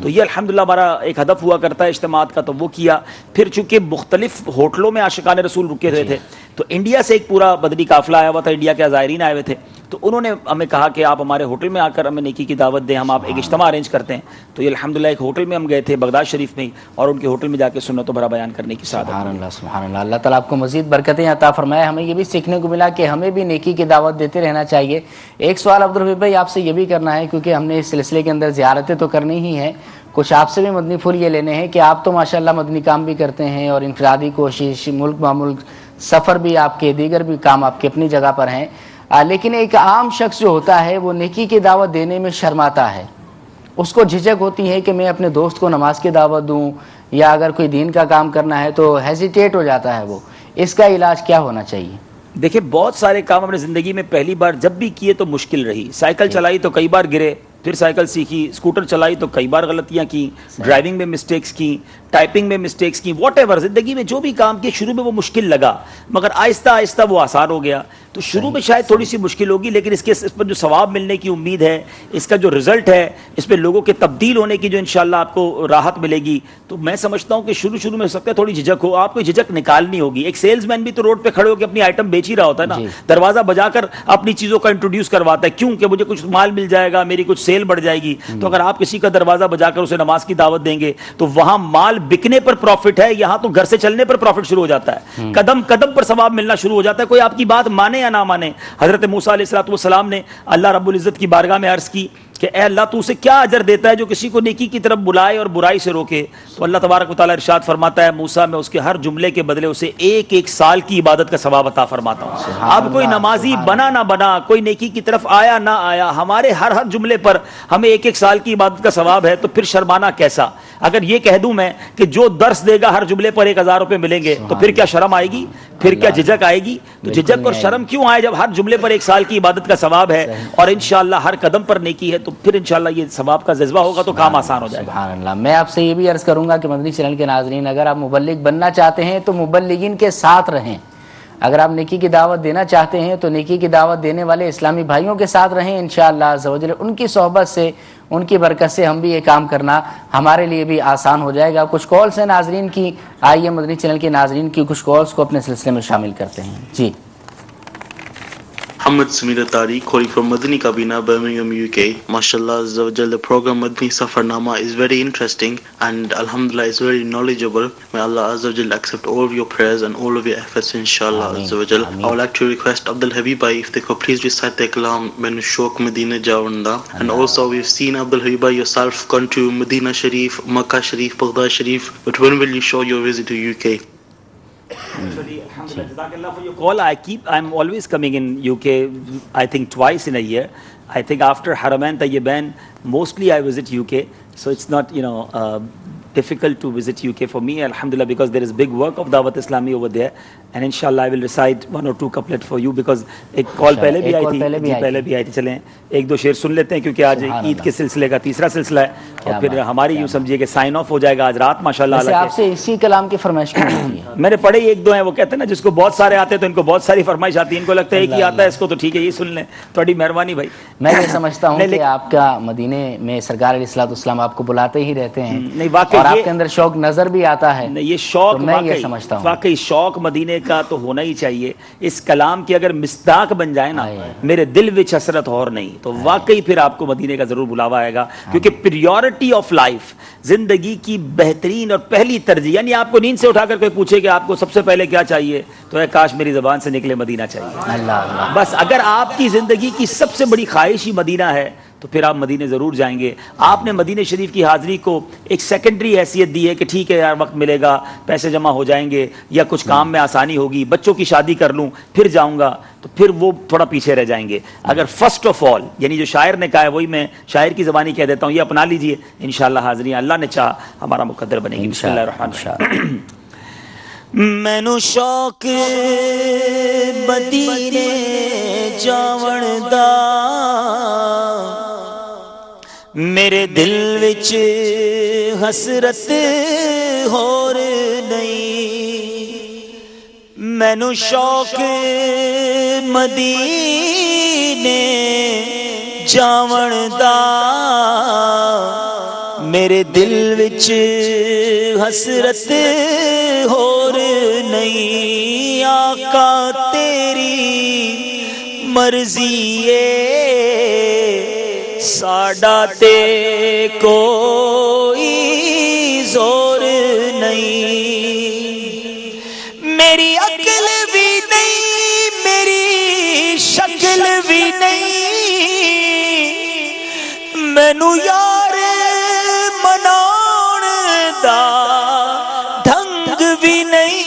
B: تو یہ الحمدللہ ہمارا ایک ہدف ہوا کرتا ہے اجتماعات کا, تو وہ کیا. پھر چونکہ مختلف ہوٹلوں میں عاشقان رسول رکے ہوئے تھے, تو انڈیا سے ایک پورا بدری قافلہ آیا ہوا تھا, انڈیا کے زائرین آئے ہوئے تھے, تو انہوں نے ہمیں کہا کہ آپ ہمارے ہوٹل میں آ کر ہمیں نیکی کی دعوت دیں, ہم آپ ایک اجتماع ارینج کرتے ہیں. تو یہ الحمدللہ ایک ہوٹل میں ہم گئے تھے بغداد شریف میں, اور ان کے ہوٹل میں جا کے سنت و بھرا بیان کرنے کی سعادت.
A: سبحان اللہ سبحان اللہ, اللہ تعالیٰ آپ کو مزید برکتیں عطا فرمائے. ہمیں یہ بھی سیکھنے کو ملا کہ ہمیں بھی نیکی کی دعوت دیتے رہنا چاہیے. ایک سوال عبدالرحیم بھائی آپ سے یہ بھی کرنا ہے, کیونکہ ہم نے اس سلسلے کے اندر زیارتیں تو کرنی ہی ہیں, کچھ آپ سے بھی مدنی پھول یہ لینے ہیں کہ آپ تو ماشاءاللہ مدنی کام بھی کرتے ہیں اور انفرادی کوشش, ملک معملک سفر بھی آپ کے, دیگر بھی کام آپ کے اپنی جگہ پر ہیں, لیکن ایک عام شخص جو ہوتا ہے وہ نیکی کی دعوت دینے میں شرماتا ہے, اس کو جھجک ہوتی ہے کہ میں اپنے دوست کو نماز کی دعوت دوں, یا اگر کوئی دین کا کام کرنا ہے تو ہیزیٹیٹ ہو جاتا ہے وہ. اس کا علاج کیا ہونا چاہیے؟
B: دیکھیں بہت سارے کام ہم نے زندگی میں پہلی بار جب بھی کیے تو مشکل رہی. سائیکل چلائی تو کئی بار گرے, پھر سائیکل سیکھی, اسکوٹر چلائی تو کئی بار غلطیاں کی, ڈرائیونگ میں مسٹیکس کی, ٹائپنگ میں مسٹیکس کی, واٹ ایور زندگی میں جو بھی کام کیے شروع میں وہ مشکل لگا, مگر آہستہ آہستہ وہ آسان ہو گیا. تو شروع میں شاید تھوڑی سی مشکل ہوگی, لیکن اس پر جو ثواب ملنے کی امید ہے, اس کا جو رزلٹ ہے, اس پہ لوگوں کے تبدیل ہونے کی جو انشاءاللہ آپ کو راحت ملے گی, تو میں سمجھتا ہوں کہ شروع میں ہو سکتا ہے تھوڑی جھجک ہو, آپ کو جھجک نکالنی ہوگی. ایک سیلز مین بھی تو روڈ پہ کھڑے ہو کے اپنی آئٹم بیچ ہی رہا ہوتا ہے نا, دروازہ بجا کر اپنی چیزوں کا انٹروڈیوس کرواتا ہے, کیوں کہ مجھے کچھ مال مل جائے گا, میری کچھ سیل بڑھ جائے گی. تو اگر آپ کسی کا دروازہ بجا کر اسے نماز کی دعوت دیں گے تو وہاں مال بکنے پر پروفٹ ہے, یہاں تو گھر سے چلنے پر پروفٹ شروع ہو جاتا ہے, قدم قدم پر ثواب ملنا شروع ہو جاتا ہے. کوئی آپ کی بات مانے یا نہ مانے. حضرت موسیٰ علیہ السلام نے اللہ رب العزت کی بارگاہ میں عرض کی کہ اے اللہ تو اسے کیا اجر دیتا ہے جو کسی کو نیکی کی طرف بلائے اور برائی سے روکے. تو اللہ تبارک و تعالیٰ ارشاد فرماتا ہے موسیٰ میں اس کے ہر جملے کے بدلے اسے ایک سال کی عبادت کا ثواب عطا فرماتا ہوں. اب کوئی نمازی بنا نہ بنا, کوئی نیکی کی طرف آیا نہ آیا, ہمارے ہر جملے پر ہمیں ایک سال کی عبادت کا ثواب ہے. تو پھر شرمانا کیسا؟ اگر یہ کہہ دوں میں کہ جو درس دے گا ہر جملے پر 1000 روپے ملیں گے, تو پھر کیا شرم آئے گی, پھر کیا جھجک آئے گی؟ تو جھجک اور شرم کیوں آئے جب ہر جملے پر 1 سال کی عبادت کا ثواب ہے اور انشاءاللہ ہر قدم پر نیکی ہے. تو پھر انشاءاللہ یہ ثواب کا جذبہ ہوگا تو کام آسان ہو جائے گا.
A: سبحان اللہ. میں آپ سے یہ بھی عرض کروں گا کہ مدنی چینل کے ناظرین, اگر آپ مبلغ بننا چاہتے ہیں تو مبلغین کے ساتھ رہیں. اگر آپ نیکی کی دعوت دینا چاہتے ہیں تو نیکی کی دعوت دینے والے اسلامی بھائیوں کے ساتھ رہیں انشاءاللہ عز و جل. ان کی صحبت سے, ان کی برکت سے ہم بھی یہ کام کرنا ہمارے لیے بھی آسان ہو جائے گا. کچھ کالز ہیں ناظرین کی, آئیے مدنی چینل کے ناظرین کی کچھ کالز کو اپنے سلسلے میں شامل کرتے ہیں. جی
I: Muhammad Samir Tariq calling from Madani Kabina, Birmingham, UK. MashaAllah Azza wa Jal, the program Madani Safarnama is very interesting and Alhamdulillah is very knowledgeable. May Allah Azza wa Jal accept all of your prayers and all of your efforts inshallah Azza wa Jal. I would like to request Abdul Habib bhai if they could please recite the kalam Mainu Shok Medina Jawanda. And also we've seen Abdul Habib bhai yourself gone to Medina Sharif, Makkah Sharif, Baghdad Sharif, but when will you show your visit to UK?
B: Actually, alhamdulillah, jazakallah for your call. I'm always coming in UK, I think twice in a year. I think after Haramain Tayyibain, mostly I visit UK. So it's not, difficult to visit UK for me, alhamdulillah, because there is big work of Dawat Islami over there. And inshallah I will recite 1 or 2 couplets for you because ایک کال پہلے بھی آئی تھی. چلیں 1-2 شعر سن لیتے ہیں کیونکہ آج عید کے سلسلے کا تیسرا سلسلہ ہے, اور پھر ہماری یوں سمجھیے کہ سائن آف ہو جائے گا آج رات ماشاءاللہ.
A: آپ سے اسی کلام کی فرمائش کی ہے.
B: میں نے پڑھے 1-2 ہیں, وہ کہتے ہیں نا جس کو بہت سارے آتے ہیں تو ان کو بہت ساری فرمائش آتی ہے, ان کو لگتا ہے ایک ہی آتا ہے اس کو, تو ٹھیک ہے یہ سن لیں. تھوڑی مہربانی بھائی.
A: میں یہ سمجھتا ہوں کہ آپ کا مدینے میں سرکار علیہ الصلوۃ والسلام آپ کو بلاتے ہی رہتے ہیں.
B: نہیں واقعی
A: اور آپ کے اندر شوق نظر بھی آتا ہے.
B: یہ شوق
A: تو میں یہ سمجھتا ہوں
B: واقعی شوق مدینے کا تو ہونا ہی چاہیے. اس کلام کی اگر مصداق بن جائے نا میرے دل وچ حسرت اور نہیں, تو واقعی پھر آپ کو مدینے کا ضرور بلاوا آئے گا. کیونکہ پریورٹی آف لائف, زندگی کی بہترین اور پہلی ترجیح, یعنی آپ کو نیند سے اٹھا کر کوئی پوچھے کہ آپ کو سب سے پہلے کیا چاہیے, تو اے کاش میری زبان سے نکلے مدینہ چاہیے.
A: اللہ
B: بس اگر آپ کی زندگی کی سب سے بڑی خواہش ہی مدینہ ہے تو پھر آپ مدینے ضرور جائیں گے. آپ نے مدینہ شریف کی حاضری کو ایک سیکنڈری حیثیت دی ہے کہ ٹھیک ہے یار وقت ملے گا, پیسے جمع ہو جائیں گے, یا کچھ کام میں آسانی ہوگی, بچوں کی شادی کر لوں پھر جاؤں گا, تو پھر وہ تھوڑا پیچھے رہ جائیں گے. اگر فرسٹ آف آل, یعنی جو شاعر نے کہا ہے وہی میں شاعر کی زبانی کہہ دیتا ہوں, یہ اپنا لیجئے, انشاءاللہ حاضری اللہ نے چاہا ہمارا مقدر بنے گی. بسم اللہ الرحمن الرحیم.
G: مینو شوق مدینے جاون دا, میرے دل وچ حسرت ہور نہیں. مینو شوق مدینے جاون دا, میرے دل وچ حسرت ہور نہیں. آقا تیری مرضی ہے, ساڈا تے کوئی زور نہیں. میری عقل بھی نہیں, میری شکل بھی نہیں, مینو یار مناؤن دا ڈھنگ بھی نہیں.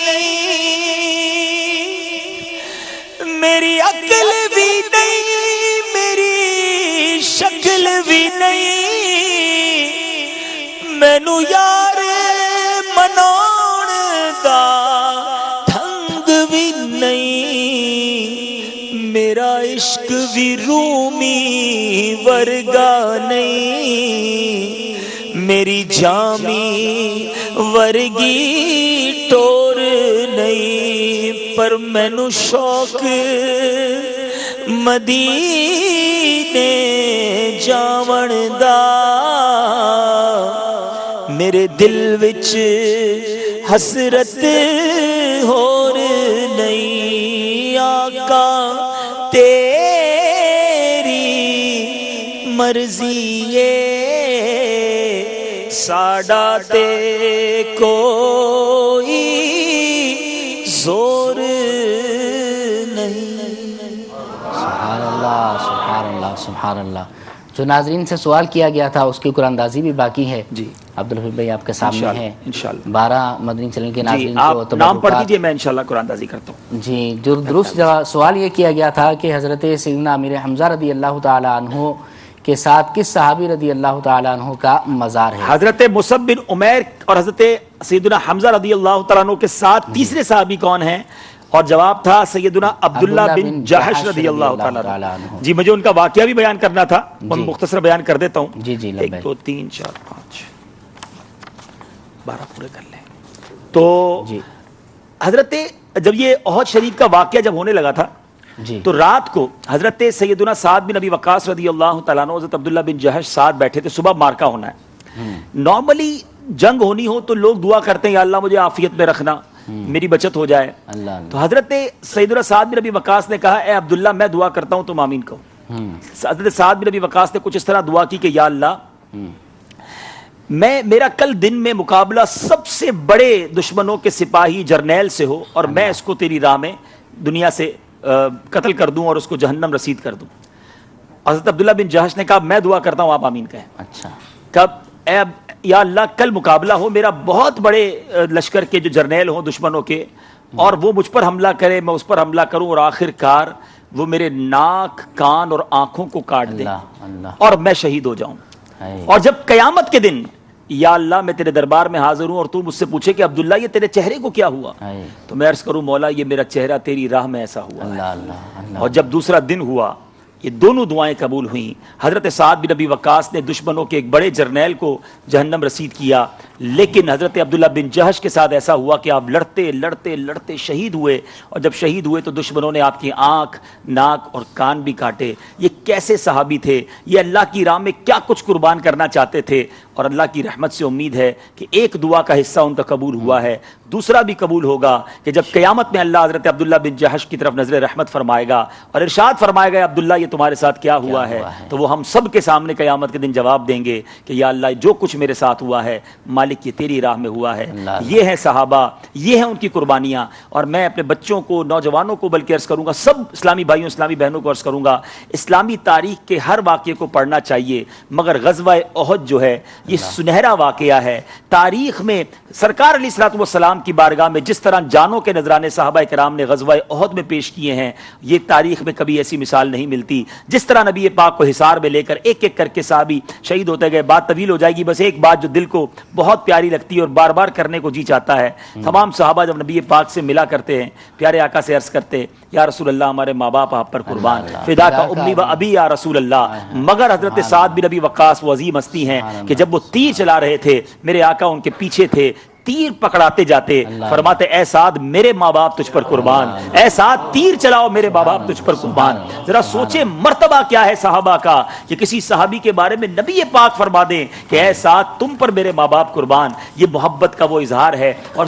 G: میری عقل بھی نہیں, میری شکل بھی نہیں, مینو یار مناؤن دا ڈھنگ بھی نہیں. میرا عشق بھی رومی ورگا نہیں, میری جامی ورگی ٹور نہیں. پر مینو شوق مدینے جاون دا, میرے دل وچ حسرت ہور نہیں. آقا تیری مرضی ہے, ساڈا تے کوئی زور نہیں.
A: سبحان اللہ سبحان اللہ سبحان اللہ. جو ناظرین سے سوال کیا گیا تھا اس کی قرآن اندازی بھی باقی ہے.
B: جی
A: عبدالحفیظ بھائی آپ کے سامنے ہے.
B: انشاءاللہ
A: 12 مدنی چینل کے ناظرین
B: آپ نام پڑھ دیجئے, میں انشاءاللہ قرآن اندازی کرتا ہوں.
A: جی جو درست سوال یہ کیا گیا تھا کہ حضرت سیدنا امیر حمزہ رضی اللہ تعالی عنہ کے ساتھ کس صحابی رضی اللہ تعالی عنہ کا مزار ہے؟
B: حضرت مصعب بن عمیر اور حضرت سیدنا حمزہ رضی اللہ تعالیٰ عنہ کے ساتھ تیسرے صحابی کون ہیں؟ اور جواب تھا سیدنا عبداللہ بن جہش رضی اللہ تعالیٰ عنہ. جی مجھے ان کا واقعہ بھی بیان کرنا تھا, میں مختصر بیان کر دیتا ہوں.
A: جی جی
B: 1 2 3 4 5 12 پورے کر لیں. تو حضرت جب یہ احد شریف کا واقعہ جب ہونے لگا تھا تو رات کو حضرت سیدنا سعد بن ابی وقاص رضی اللہ تعالیٰ عنہ حضرت عبداللہ بن جہش ساتھ بیٹھے تھے. صبح مارکا ہونا ہے. نارملی جنگ ہونی ہو تو لوگ دعا کرتے ہیں یا اللہ مجھے عافیت میں رکھنا, میری بچت ہو جائے. تو حضرت سیدنا سعد بن ابی وقاص نے کہا اے عبداللہ میں دعا کرتا ہوں تم آمین کہو. حضرت سعد بن ابی وقاص نے کچھ اس طرح دعا کی کہ یا اللہ میرا کل دن میں مقابلہ سب سے بڑے دشمنوں کے سپاہی جرنیل سے ہو اور میں اس کو تیری راہ میں دنیا سے قتل کر دوں اور اس کو جہنم رسید کر دوں. حضرت عبداللہ بن جہش نے کہا میں دعا کرتا ہوں آپ آمین کہیں.
A: اچھا
B: کب اے یا اللہ کل مقابلہ ہو, میرا بہت بڑے لشکر کے جو جرنیل ہوں دشمنوں کے, اور وہ مجھ پر حملہ کرے, میں اس پر حملہ کروں اور آخر کار وہ میرے ناک کان اور آنکھوں کو کاٹ دے اور میں شہید ہو جاؤں. اور جب قیامت کے دن یا اللہ میں تیرے دربار میں حاضر ہوں اور تو مجھ سے پوچھے کہ عبداللہ یہ تیرے چہرے کو کیا ہوا, تو میں عرض کروں مولا یہ میرا چہرہ تیری راہ میں ایسا ہوا. اور جب دوسرا دن ہوا یہ دونوں دعائیں قبول ہوئیں. حضرت سعد بن ابی وقاص نے دشمنوں کے ایک بڑے جرنیل کو جہنم رسید کیا, لیکن حضرت عبداللہ بن جہش کے ساتھ ایسا ہوا کہ آپ لڑتے لڑتے لڑتے شہید ہوئے، اور جب شہید ہوئے تو دشمنوں نے آپ کی آنکھ، ناک اور کان بھی کاٹے۔ یہ کیسے صحابی تھے؟ یہ اللہ کی راہ میں کیا کچھ قربان کرنا چاہتے تھے، اور اللہ کی رحمت سے امید ہے کہ ایک دعا کا حصہ ان کا قبول ہوا ہے، دوسرا بھی قبول ہوگا کہ جب قیامت میں اللہ حضرت عبداللہ بن جہش کی طرف نظر رحمت فرمائے گا اور ارشاد فرمائے گا عبداللہ یہ تمہارے ساتھ کیا ہوا ہے، تو وہ ہم سب کے سامنے قیامت کے دن جواب دیں گے کہ یا اللہ جو کچھ میرے ساتھ ہوا ہے مالک یہ تیری راہ میں ہوا ہے۔ یہ ہیں صحابہ، یہ ہیں ان کی قربانیاں۔ اور میں اپنے بچوں کو، نوجوانوں کو بلکہ عرض کروں گا، سب اسلامی بھائیوں اسلامی بہنوں کو عرض کروں گا، اسلامی تاریخ کے ہر واقعے کو پڑھنا چاہیے، مگر غزوہ احد جو ہے یہ سنہرا واقعہ ہے تاریخ میں۔ سرکار علیہ الصلوۃ والسلام کی بارگاہ میں جس طرح جانوں کے نذرانے صحابہ کرام نے غزوہ احد میں پیش کیے ہیں، یہ تاریخ میں کبھی ایسی مثال نہیں ملتی۔ جس طرح نبی پاک کو حصار میں لے کر ایک ایک کر کے صحابی شہید ہوتے گئے۔ بات طویل ہو جائے گی، بس ایک بات جو دل کو بہت پیاری لگتی ہے اور بار بار کرنے کو جی چاہتا ہے، تمام صحابہ جب نبی پاک سے ملا کرتے ہیں، پیارے آقا سے عرض کرتے یا رسول اللہ ہمارے ماں باپ آپ پر قربان، فدا کا امی و ابی یا رسول اللہ۔ مگر حضرت سعد بن ابی وقاص وہ عظیم ہستی ہیں کہ جب وہ تیر چلا رہے تھے میرے آقا ان کے پیچھے تھے، تیر پکڑاتے جاتے، فرماتے اے سعد میرے ماں باپ تجھ پر قربان، اے سعد تیر چلاؤ میرے ماں باپ تجھ پر قربان۔ ذرا سوچے مرتبہ کیا ہے صحابہ کا کہ کسی صحابی کے بارے میں نبی پاک فرما دیں کہ اے سعد تم پر میرے ماں باپ قربان۔ یہ محبت کا وہ اظہار ہے، اور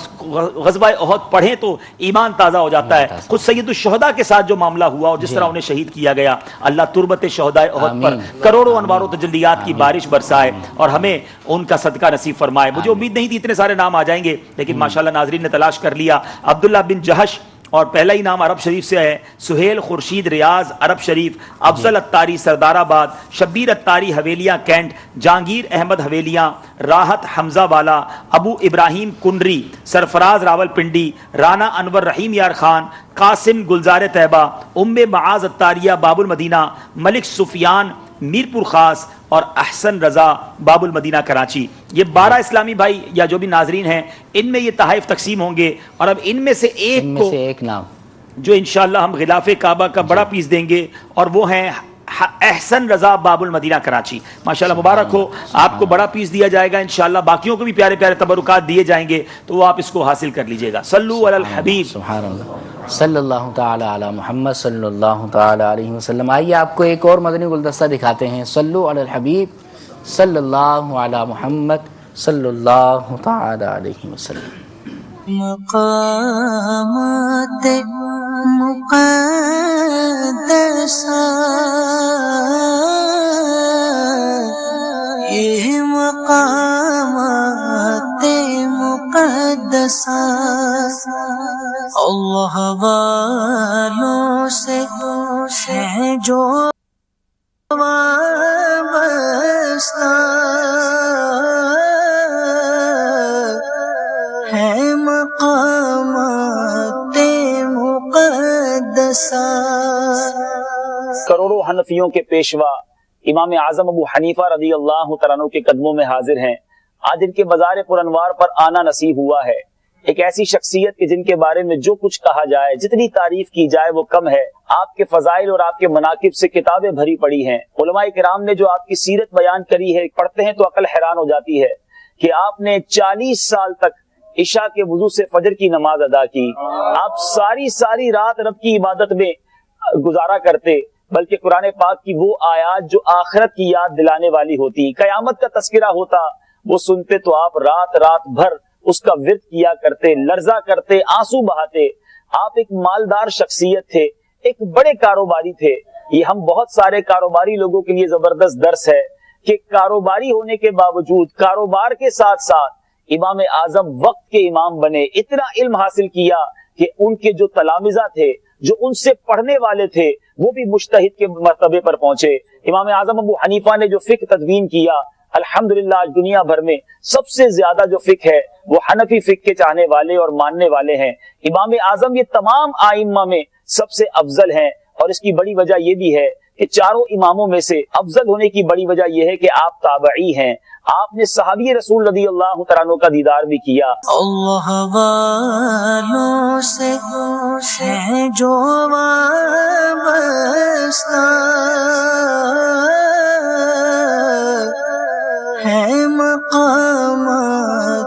B: غزوہ احد پڑھیں تو ایمان تازہ ہو جاتا ہے۔ خود سید الشہداء کے ساتھ جو معاملہ ہوا اور جس طرح انہیں شہید کیا گیا، اللہ تربت شہداء احد پر کروڑوں انوار و تجلیات کی بارش برسائے اور ہمیں ان کا صدقہ نصیب فرمائے۔ مجھے امید نہیں تھی اتنے سارے نام آ جائیں گے، لیکن ماشاءاللہ ناظرین نے تلاش کر لیا۔ عبداللہ بن جہش، اور پہلا ہی نام عرب شریف سے ہے، سہیل خورشید ریاض عرب شریف، افضل اتاری سردار آباد، شبیر اتاری حویلیاں کینٹ، جہانگیر احمد حویلیاں، راحت حمزہ والا، ابو ابراہیم کنڈری، سرفراز راول پنڈی، رانا انور رحیم یار خان، قاسم گلزار طیبہ، ام معاذ اتاریہ باب المدینہ، ملک سفیان میرپور خاص، اور احسن رضا باب المدینہ کراچی۔ یہ 12 اسلامی بھائی یا جو بھی ناظرین ہیں، ان میں یہ تحائف تقسیم ہوں گے، اور اب ان میں سے ایک نام جو انشاءاللہ ہم غلاف کعبہ کا بڑا پیس دیں گے، اور وہ ہیں احسن رضا باب المدینہ کراچی۔ ماشاءاللہ مبارک ہو، آپ کو بڑا پیس دیا جائے گا انشاءاللہ، باقیوں کو بھی پیارے پیارے تبرکات دیے جائیں گے، تو وہ آپ اس کو حاصل کر لیجئے گا۔ صلو علی الحبیب
A: سبحان اللہ، صلی اللہ تعالی علی محمد صلی اللہ تعالی علیہ وسلم۔ آئیے آپ کو ایک اور مدنی گلدستہ دکھاتے ہیں۔ صلو علی الحبیب صلی اللہ علی محمد صلی اللہ تعالی علیہ وسلم۔
J: مقامات مقدسہ، یہ مقامات مقدسہ اللہ والوں سے ہے جو وابستہ، ہے مقامات مقدسہ۔
C: کروڑوں حنفیوں کے پیشوا امام اعظم ابو حنیفہ رضی اللہ تعالیٰ عنہ کے قدموں میں حاضر ہیں۔ آج ان کے مزار پر انوار پر آنا نصیب ہوا ہے۔ ایک ایسی شخصیت کہ جن کے بارے میں جو کچھ کہا جائے، جتنی تعریف کی جائے وہ کم ہے۔ آپ کے فضائل اور آپ کے مناقب سے کتابیں بھری پڑی ہیں۔ علماء کرام نے جو آپ کی سیرت بیان کری ہے، پڑھتے ہیں تو عقل حیران ہو جاتی ہے کہ آپ نے 40 سال تک عشاء کے وضو سے فجر کی نماز ادا کی، آپ ساری رات رب کی عبادت میں گزارا کرتے، بلکہ قرآن پاک کی وہ آیات جو آخرت کی یاد دلانے والی ہوتی، قیامت کا تذکرہ ہوتا، وہ سنتے تو آپ رات بھر اس کا ورد کیا کرتے، لرزا کرتے، آنسو بہاتے۔ آپ ایک مالدار شخصیت تھے، ایک بڑے کاروباری تھے۔ یہ ہم بہت سارے کاروباری لوگوں کے لیے زبردست درس ہے کہ کاروباری ہونے کے باوجود کاروبار کے ساتھ ساتھ امام اعظم وقت کے امام بنے، اتنا علم حاصل کیا کہ ان کے جو تلامذہ تھے، جو ان سے پڑھنے والے تھے، وہ بھی مجتہد کے مرتبے پر پہنچے۔ امام اعظم ابو حنیفہ نے جو فقہ تدوین کیا، الحمدللہ آج دنیا بھر میں سب سے زیادہ جو فقہ ہے وہ حنفی فقہ کے چاہنے والے اور ماننے والے ہیں۔ امام اعظم یہ تمام آئمہ میں سب سے افضل ہیں، اور اس کی بڑی وجہ یہ بھی ہے کہ چاروں اماموں میں سے افضل ہونے کی بڑی وجہ یہ ہے کہ آپ تابعی ہیں، آپ نے صحابی رسول رضی اللہ تعالیٰ عنہ کا دیدار بھی کیا۔
J: اللہ والوں سے ہے جو وابستہ، ہے مقامات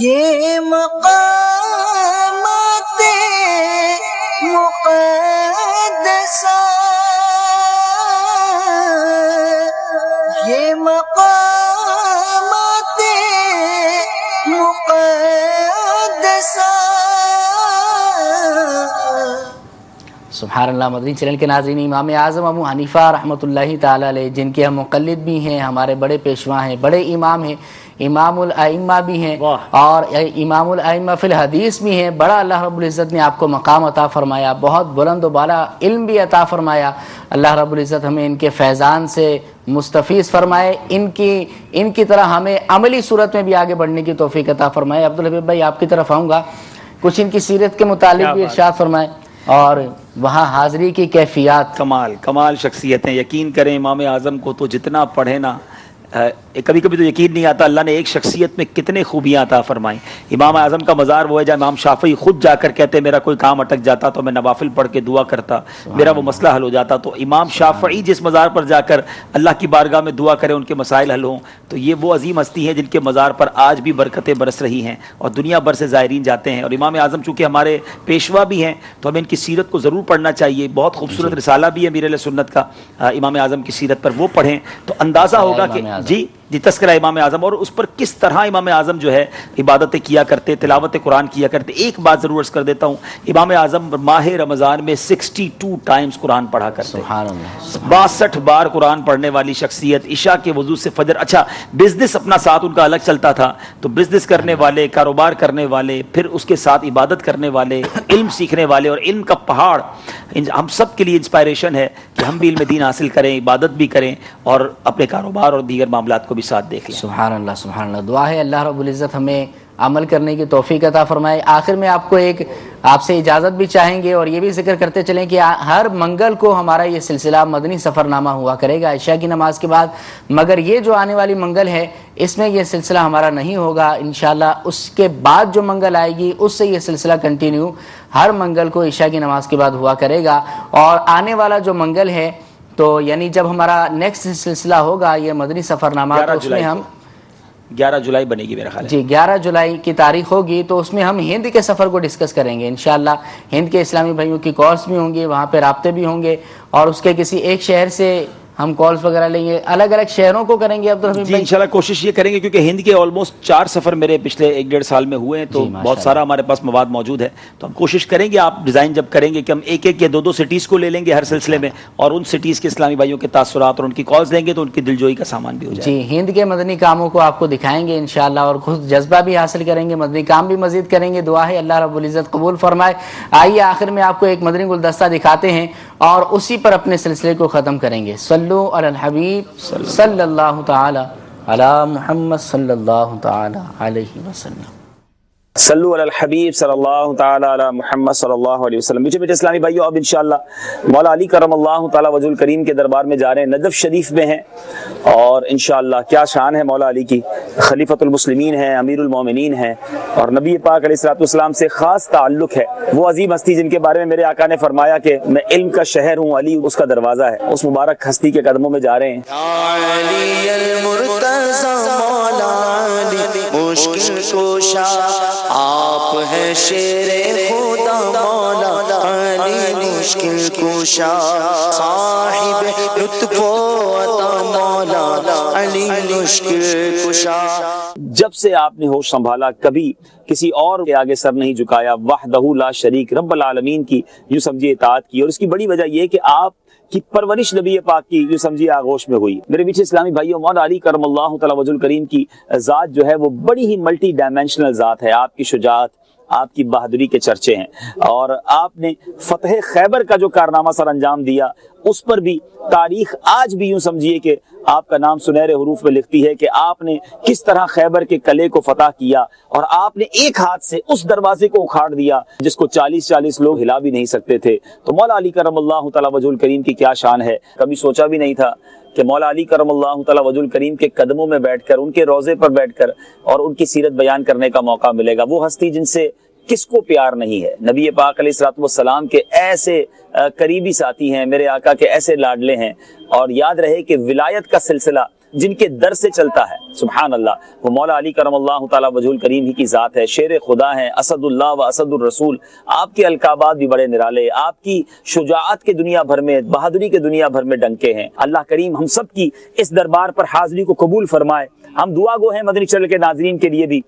J: یہ مقامات مقدسہ یہ مقامات مقدسہ.
A: سبحان اللہ. مدنی چینل کے ناظرین، امام اعظم ابو حنیفہ رحمۃ اللہ تعالی علیہ، جن کے ہم مقلد بھی ہیں، ہمارے بڑے پیشوا ہیں، بڑے امام ہیں، امام الائمہ بھی ہیں اور امام الائمہ فی الحدیث بھی ہیں. بڑا اللہ رب العزت نے آپ کو مقام عطا فرمایا، بہت بلند و بالا علم بھی عطا فرمایا. اللہ رب العزت ہمیں ان کے فیضان سے مستفیض فرمائے، ان کی طرح ہمیں عملی صورت میں بھی آگے بڑھنے کی توفیق عطا فرمائے. عبدالحبیب بھائی آپ کی طرف آؤں گا، کچھ ان کی سیرت کے متعلق بھی ارشاد فرمائے اور وہاں حاضری کی کیفیات.
B: کمال شخصیتیں. یقین کریں امام اعظم کو تو جتنا پڑھے نا، کبھی کبھی تو یقین نہیں آتا اللہ نے ایک شخصیت میں کتنے خوبیاں عطا فرمائیں. امام اعظم کا مزار وہ ہے جہاں امام شافعی خود جا کر کہتے میرا کوئی کام اٹک جاتا تو میں نوافل پڑھ کے دعا کرتا، میرا وہ مسئلہ حل ہو جاتا. تو امام شافعی جس مزار پر جا کر اللہ کی بارگاہ میں دعا کرے ان کے مسائل حل ہوں، تو یہ وہ عظیم ہستی ہیں جن کے مزار پر آج بھی برکتیں برس رہی ہیں اور دنیا بھر سے زائرین جاتے ہیں. اور امام اعظم چونکہ ہمارے پیشوا بھی ہیں تو ہمیں ان کی سیرت کو ضرور پڑھنا چاہیے. بہت خوبصورت رسالہ بھی ہے امیر اہل سنت کا امام اعظم کی سیرت پر، وہ پڑھیں تو اندازہ ہوگا کہ جی تذکرہ امام اعظم اور اس پر کس طرح امام اعظم جو ہے عبادتیں کیا کرتے، تلاوت قرآن کیا کرتے. ایک بات ضرور عرض کر دیتا ہوں، امام اعظم ماہ رمضان میں 62 ٹائمز قرآن پڑھا کرتے.
A: سبحان اللہ.
B: 62 بار قرآن پڑھنے والی شخصیت. عشاء کے وضو سے فجر. اچھا بزنس اپنا ساتھ ان کا الگ چلتا تھا، تو بزنس کرنے والے، کاروبار کرنے والے، پھر اس کے ساتھ عبادت کرنے والے، علم سیکھنے والے، اور علم کا پہاڑ ہم سب کے لیے انسپائریشن ہے کہ ہم بھی علم دین حاصل کریں، عبادت بھی کریں اور اپنے کاروبار اور دیگر معاملات کو بھی ساتھ دیکھ لیں.
A: سبحان اللہ سبحان اللہ. دعا ہے اللہ رب العزت ہمیں عمل کرنے کی توفیق عطا فرمائے. آخر میں آپ سے اجازت بھی چاہیں گے اور یہ بھی ذکر کرتے چلیں کہ ہر منگل کو ہمارا یہ سلسلہ مدنی سفر نامہ ہوا کرے گا عشاء کی نماز کے بعد، مگر یہ جو آنے والی منگل ہے اس میں یہ سلسلہ ہمارا نہیں ہوگا انشاءاللہ. اس کے بعد جو منگل آئے گی اس سے یہ سلسلہ کنٹینیو ہر منگل کو عشاء کی نماز کے بعد ہوا کرے گا. اور آنے والا جو منگل ہے تو یعنی جب ہمارا نیکسٹ سلسلہ ہوگا یہ مدنی سفر نامہ، تو اس میں ہم
B: 11 جولائی بنے گی میرا خیال ہے.
A: جی 11 جولائی کی تاریخ ہوگی، تو اس میں ہم ہند کے سفر کو ڈسکس کریں گے انشاءاللہ. ہند کے اسلامی بھائیوں کی کالز بھی ہوں گی، وہاں پہ رابطے بھی ہوں گے اور اس کے کسی ایک شہر سے ہم کالز وغیرہ لیں گے. الگ الگ شہروں کو کریں گے عبدالحمید
B: جی
A: بھائی.
B: انشاءاللہ کوشش یہ کریں گے کیونکہ ہند کے آلموسٹ 4 سفر میرے پچھلے 1-1.5 سال میں ہوئے ہیں، تو بہت سارا ہمارے پاس مواد موجود ہے. تو ہم کوشش کریں گے آپ ڈیزائن جب کریں گے کہ ہم 1 یا 2 سٹیز کو لے لیں گے ہر سلسلے میں، اور ان سٹیز کے اسلامی بھائیوں کے تاثرات اور ان کی کالز لیں گے تو ان کی دلجوئی کا سامان بھی ہو جائے.
A: جی ہند کے مدنی کاموں کو آپ کو دکھائیں گے انشاءاللہ اور خود جذبہ بھی حاصل کریں گے، مدنی کام بھی مزید کریں گے. دعا ہے اللہ رب العزت قبول فرمائے. آئیے آخر میں آپ کو ایک مدنی گلدستہ دکھاتے ہیں اور اسی پر اپنے سلسلے کو ختم کریں گے. صلو علی الحبیب صلی اللہ تعالی علی محمد صلی اللہ تعالی علیہ وسلم.
C: صلو علی الحبیب صلی اللہ تعالی علی محمد صلی اللہ علیہ وسلم. میٹھے میٹھے اسلامی بھائیو، اب انشاءاللہ مولا علی کرم اللہ تعالی وجہ الکریم کے دربار میں جا رہے ہیں. نجف شریف میں ہیں اور انشاءاللہ کیا شان ہے مولا علی کی. خلیفۃ المسلمین ہیں، امیر المومنین ہیں اور نبی پاک علیہ الصلوۃ والسلام سے خاص تعلق ہے. وہ عظیم ہستی جن کے بارے میں میرے آقا نے فرمایا کہ میں علم کا شہر ہوں، علی اس کا دروازہ ہے. اس مبارک ہستی کے قدموں میں جا رہے ہیں.
G: علی المرتضی مولا علی مشکل کشا، آپ ہے شیر خدا مولا علی مشکل کشا، صاحب لطف و عطا مولا علی مشکل کشا.
C: جب سے آپ نے ہوش سنبھالا کبھی کسی اور کے آگے سر نہیں جھکایا. وحدہ لا شریک رب العالمین کی یوں سمجھیے اطاعت کی، اور اس کی بڑی وجہ یہ کہ آپ کی پرورش نبی پاک کی یوں سمجھیے آغوش میں ہوئی. میرے میٹھے اسلامی بھائیوں، مولا علی کرم اللہ تعالی وجہ الکریم کی ذات جو ہے وہ بڑی ہی ملٹی ڈائمینشنل ذات ہے. آپ کی شجاعت، آپ کی بہادری کے چرچے ہیں، اور آپ نے فتح خیبر کا جو کارنامہ سر انجام دیا اس پر بھی تاریخ آج بھی یوں سمجھیے کہ آپ کا نام سنہرے حروف میں لکھتی ہے کہ آپ نے کس طرح خیبر کے قلعے کو فتح کیا، اور آپ نے ایک ہاتھ سے اس دروازے کو اکھاڑ دیا جس کو 40 لوگ ہلا بھی نہیں سکتے تھے. تو مولا علی کرم اللہ تعالی وجہ الکریم کی کیا شان ہے. کبھی سوچا بھی نہیں تھا کہ مولا علی کرم اللہ تعالی وجہ الکریم کے قدموں میں بیٹھ کر، ان کے روضے پر بیٹھ کر اور ان کی سیرت بیان کرنے کا موقع ملے گا. وہ ہستی جن سے کس کو پیار نہیں ہے. نبی پاک علیہ الصلوۃ والسلام کے ایسے قریبی ساتھی ہیں، میرے آقا کے ایسے لاڈلے ہیں. اور یاد رہے کہ ولایت کا سلسلہ جن کے در سے چلتا ہے. سبحان اللہ. وہ مولا علی کرم اللہ تعالیٰ وجہہ کریم ہی کی ذات ہے, شیر خدا ہے, اسد اللہ و اسد الرسول. آپ کے القابات بھی بڑے نرالے, آپ کی شجاعت کے دنیا بھر میں, بہادری کے دنیا بھر میں ڈنکے ہیں. اللہ کریم ہم سب کی اس دربار پر حاضری کو قبول فرمائے. ہم دعا گو ہیں مدنی چینل کے ناظرین کے لیے بھی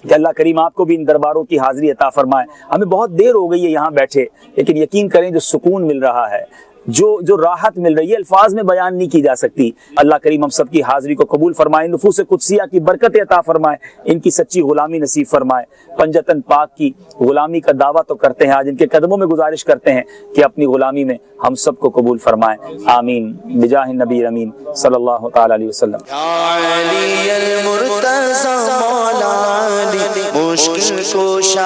C: کہ اللہ کریم آپ کو بھی ان درباروں کی حاضری عطا فرمائے. ہمیں بہت دیر ہو گئی ہے یہاں بیٹھے, لیکن یقین کریں جو سکون مل رہا ہے, جو راحت مل رہی ہے, الفاظ میں بیان نہیں کی جا سکتی. اللہ کریم ہم سب کی حاضری کو قبول فرمائے, نفوس قدسیہ کی برکت عطا فرمائے, ان کی سچی غلامی نصیب فرمائے. پنجتن پاک کی غلامی کا دعویٰ تو کرتے ہیں, آج ان کے قدموں میں گزارش کرتے ہیں کہ اپنی غلامی میں ہم سب کو قبول فرمائے. آمین بجاہ النبی امین صلی اللہ تعالی علیہ وسلم.
G: علی المرتضی مولا علی مشکل کشا,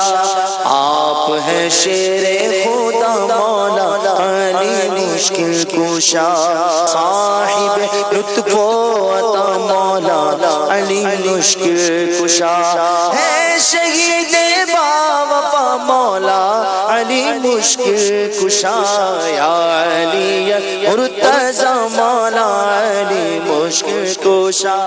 G: آپ ہیں شیر خدا مولا علی مشکل کشا, صاحب لطف و عطا مولا علی مشکل کشا, ہے شہید با وفا مولا علی مشکل کشا, یا علی مرتضی مولا علی مشکل کشا.